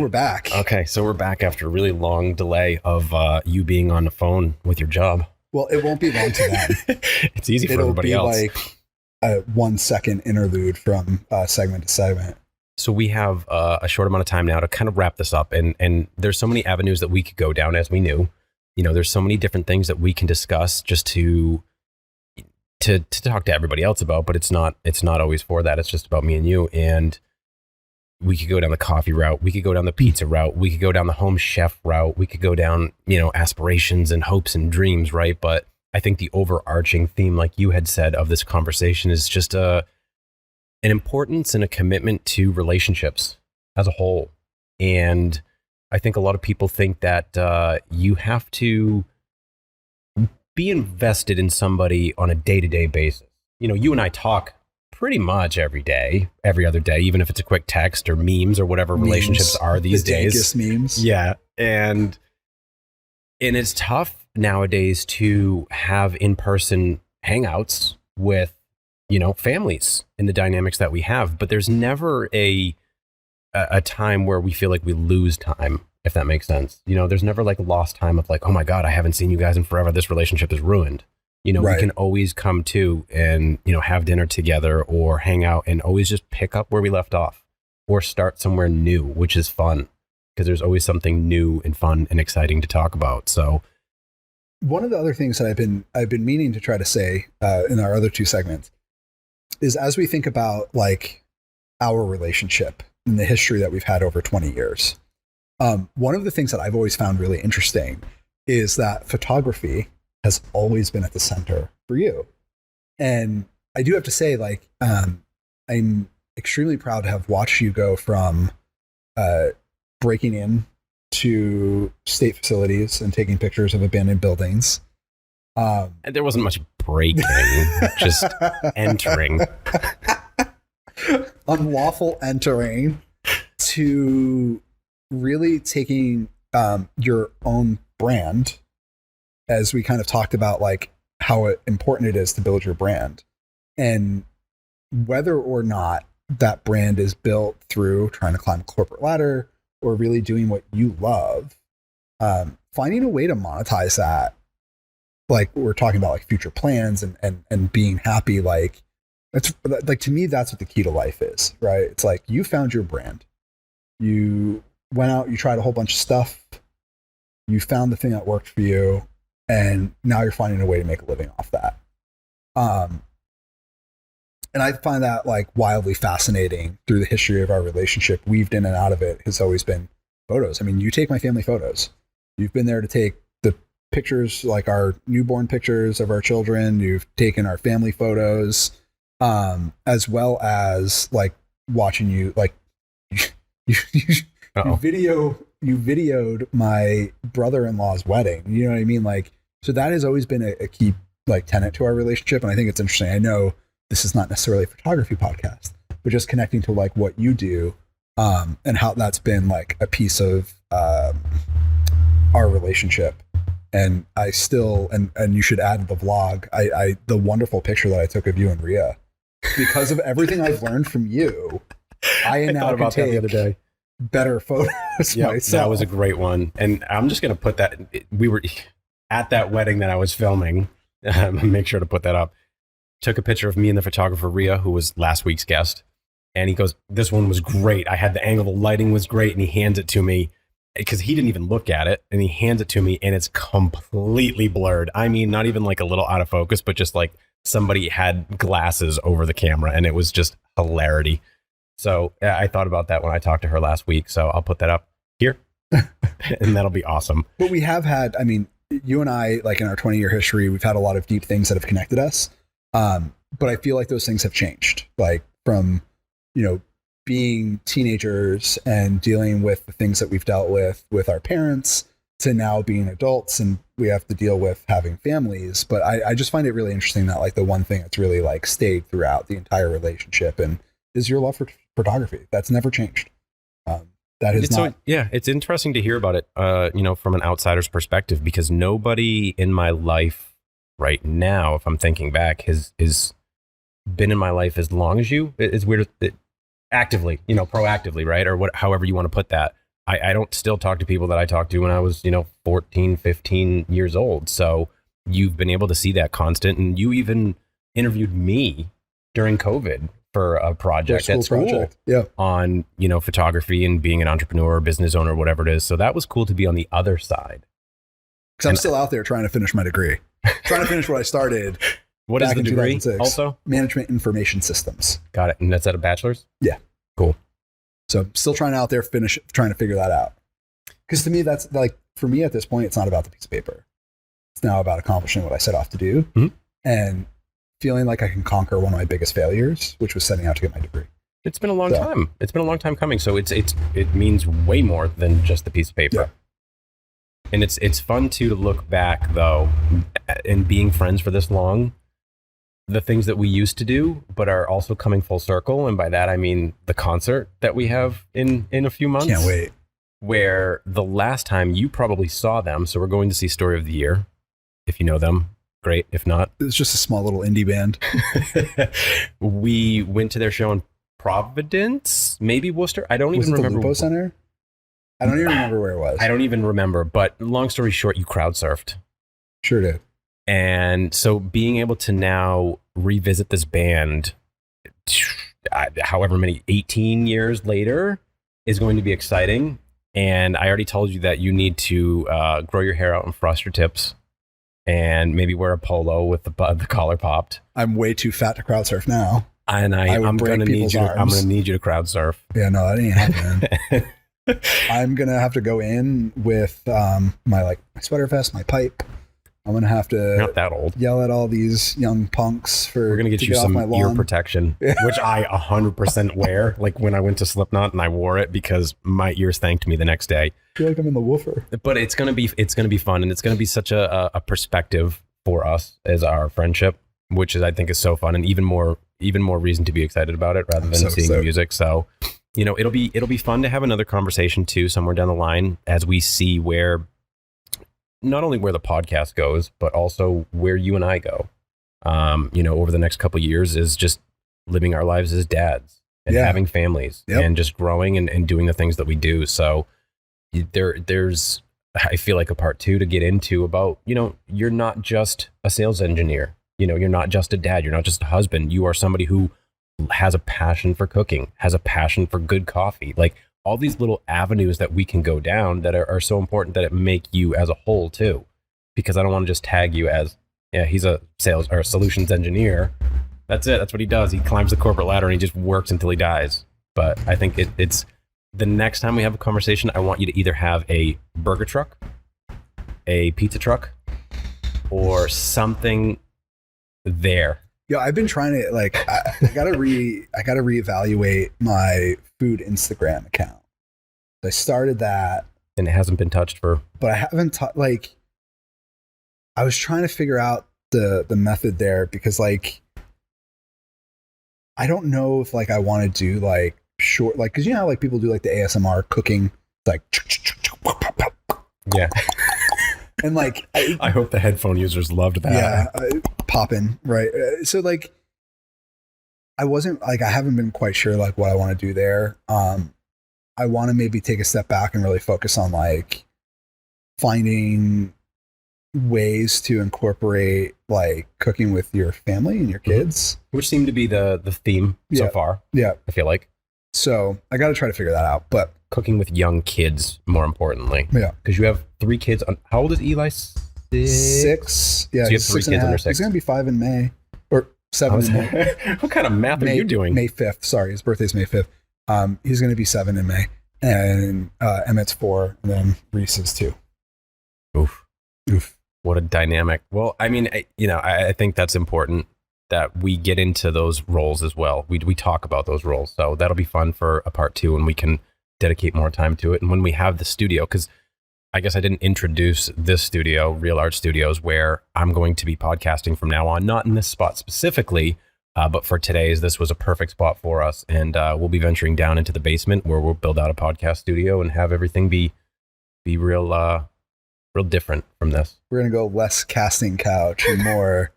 We're back. Okay. So we're back after a really long delay of you being on the phone with your job. Well, it won't be long to them. It's easy for everybody else. It'll be like a 1 second interlude from segment to segment. So we have a short amount of time now to kind of wrap this up. And there's so many avenues that we could go down, as we knew. You know, there's so many different things that we can discuss just to talk to everybody else about, but it's not always for that. It's just about me and you. And we could go down the coffee route. We could go down the pizza route. We could go down the home chef route. We could go down, you know, aspirations and hopes and dreams, right? But I think the overarching theme, like you had said, of this conversation is just an importance and a commitment to relationships as a whole. And I think a lot of people think that you have to be invested in somebody on a day-to-day basis. You know, you and I talk pretty much every day, every other day, even if it's a quick text or memes or whatever relationships are these days. Memes. Yeah. And it's tough nowadays to have in-person hangouts with, you know, families in the dynamics that we have, but there's never a time where we feel like we lose time, if that makes sense. You know, there's never like a lost time of like, oh my God, I haven't seen you guys in forever. This relationship is ruined. You know, right. We can always come to and, you know, have dinner together or hang out and always just pick up where we left off or start somewhere new, which is fun because there's always something new and fun and exciting to talk about. So one of the other things that I've been meaning to try to say in our other two segments is as we think about like our relationship and the history that we've had over 20 years, one of the things that I've always found really interesting is that photography has always been at the center for you. And I do have to say, like, I'm extremely proud to have watched you go from breaking in to state facilities and taking pictures of abandoned buildings. And there wasn't much breaking, just entering. unlawful entering to really taking your own brand, as we kind of talked about, like how important it is to build your brand, and whether or not that brand is built through trying to climb a corporate ladder or really doing what you love, finding a way to monetize that, like we're talking about, like future plans and being happy, like that's like, to me, that's what the key to life is, right? It's like you found your brand, you went out, you tried a whole bunch of stuff, you found the thing that worked for you, and now you're finding a way to make a living off that. And I find that like wildly fascinating. Through the history of our relationship, weaved in and out of it has always been photos. I mean, you take my family photos. You've been there to take the pictures, like our newborn pictures of our children. You've taken our family photos, as well as like watching you, like you videoed my brother-in-law's wedding. You know what I mean? Like, so that has always been a key like tenet to our relationship. And I think it's interesting. I know this is not necessarily a photography podcast, but just connecting to like what you do, and how that's been like a piece of our relationship. And I still, and you should add the vlog, the wonderful picture that I took of you and Rhea, because of everything I've learned from you. I now can take the other day. better photos myself. That was a great one. And I'm just going to put that, we were at that wedding that I was filming. Make sure to put that up. Took a picture of me and the photographer Rhea, who was last week's guest. And he goes, this one was great. I had the angle, the lighting was great. And he hands it to me because he didn't even look at it. And he hands it to me and it's completely blurred. I mean, not even like a little out of focus, but just like somebody had glasses over the camera, and it was just hilarity. So yeah, I thought about that when I talked to her last week. So I'll put that up here and that'll be awesome. But we have had, I mean, you and I, like in our 20-year history, we've had a lot of deep things that have connected us. But I feel like those things have changed, like from, you know, being teenagers and dealing with the things that we've dealt with our parents, to now being adults and we have to deal with having families. But I just find it really interesting that like the one thing that's really like stayed throughout the entire relationship and is your love for photography. That's never changed. That is not. Yeah, it's interesting to hear about it, you know, from an outsider's perspective, because nobody in my life right now, if I'm thinking back, has been in my life as long as you. It's weird. Actively, you know, proactively, right? Or however you want to put that. I don't still talk to people that I talked to when I was, you know, 14, 15 years old. So you've been able to see that constant, and you even interviewed me during COVID for a project at school, on, you know, photography and being an entrepreneur, business owner, whatever it is. So that was cool to be on the other side. Because I'm still out there trying to finish my degree, trying to finish what I started. What is the degree also? Management Information Systems. Got it. And that's at a bachelor's? Yeah. Cool. So still trying out there, trying to figure that out. Because to me, that's like, for me at this point, it's not about the piece of paper. It's now about accomplishing what I set off to do, and feeling like I can conquer one of my biggest failures, which was setting out to get my degree. It's been a long time. It's been a long time coming. So it means way more than just the piece of paper. Yeah. And it's fun to look back though, and being friends for this long, the things that we used to do, but are also coming full circle. And by that, I mean the concert that we have in a few months. Can't wait. Where the last time you probably saw them. So we're going to see Story of the Year. If you know them, great. If not, it's just a small little indie band. We went to their show in Providence, maybe Worcester. I don't even remember. The Lupo Center? I don't even remember where it was. I don't even remember. But long story short, you crowd surfed. Sure did. And so being able to now revisit this band, however many, 18 years later, is going to be exciting. And I already told you that you need to grow your hair out and frost your tips, and maybe wear a polo with the collar popped. I'm way too fat to crowd surf now. And I'm going to need you. I'm going to need you to crowd surf. Yeah, no, that ain't happening. I'm going to have to go in with my sweater vest, my pipe. I'm going to have to not that old. Yell at all these young punks for. We're going to get you some ear protection, which I 100% wear. Like when I went to Slipknot and I wore it because my ears thanked me the next day. I feel like I'm in the woofer. But it's going to be fun, and it's going to be such a perspective for us as our friendship, which is, I think, is so fun, and even more even more reason to be excited about it rather than seeing the music. So, you know, it'll be fun to have another conversation too, somewhere down the line as we see where, not only where the podcast goes, but also where you and I go, you know, over the next couple of years, is just living our lives as dads and having families and just growing and doing the things that we do. So there's, I feel like, a part 2 to get into about, you know, you're not just a sales engineer, you know, you're not just a dad, you're not just a husband. You are somebody who has a passion for cooking, has a passion for good coffee, like all these little avenues that we can go down that are so important that it make you as a whole too. Because I don't want to just tag you as, yeah, he's a sales or a solutions engineer. That's it. That's what he does. He climbs the corporate ladder and he just works until he dies. But I think it's the next time we have a conversation, I want you to either have a burger truck, a pizza truck, or something there. Yeah, I've been trying to I gotta reevaluate my food Instagram account. I started that, and it hasn't been touched for. But I haven't I was trying to figure out the method there, because like I don't know if I want to do short, because you know how people do the ASMR cooking, yeah. And I hope the headphone users loved that. Yeah, popping, right? So I wasn't I haven't been quite sure what I want to do there. I want to maybe take a step back and really focus on finding ways to incorporate cooking with your family and your kids, which seemed to be the theme so far. Yeah, I feel like. So I got to try to figure that out. But cooking with young kids, more importantly. Yeah, because you have 3 kids. How old is Eli? 6. Yeah, so you have 3 kids under 6. He's gonna be 5 in May, or 7 in May. What kind of math are you doing? May 5th. Sorry, his birthday's May 5th. He's gonna be 7 in May, and Emmett's 4, and then Reese is 2. Oof. Oof. What a dynamic. Well, I mean, I think that's important that we get into those roles as well. We talk about those roles. So that'll be fun for a part 2, and we can dedicate more time to it. And when we have the studio, because I guess I didn't introduce this studio, Real Art Studios, where I'm going to be podcasting from now on, not in this spot specifically, but for today's, this was a perfect spot for us. And we'll be venturing down into the basement where we'll build out a podcast studio and have everything be real different from this. We're going to go less casting couch and more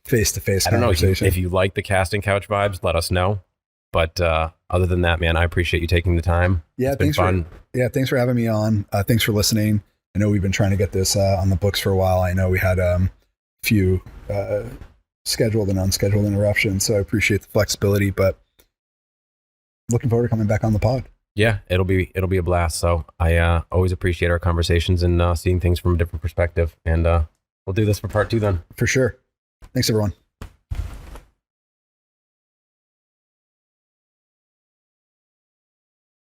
face-to-face conversation. I don't know if you like the casting couch vibes, let us know. But other than that, man, I appreciate you taking the time. Yeah, it's been fun. Thanks for having me on. Thanks for listening. I know we've been trying to get this on the books for a while. I know we had a few scheduled and unscheduled interruptions, so I appreciate the flexibility, but looking forward to coming back on the pod. Yeah, it'll be a blast. So I always appreciate our conversations and seeing things from a different perspective. And we'll do this for part 2 then. For sure. Thanks, everyone.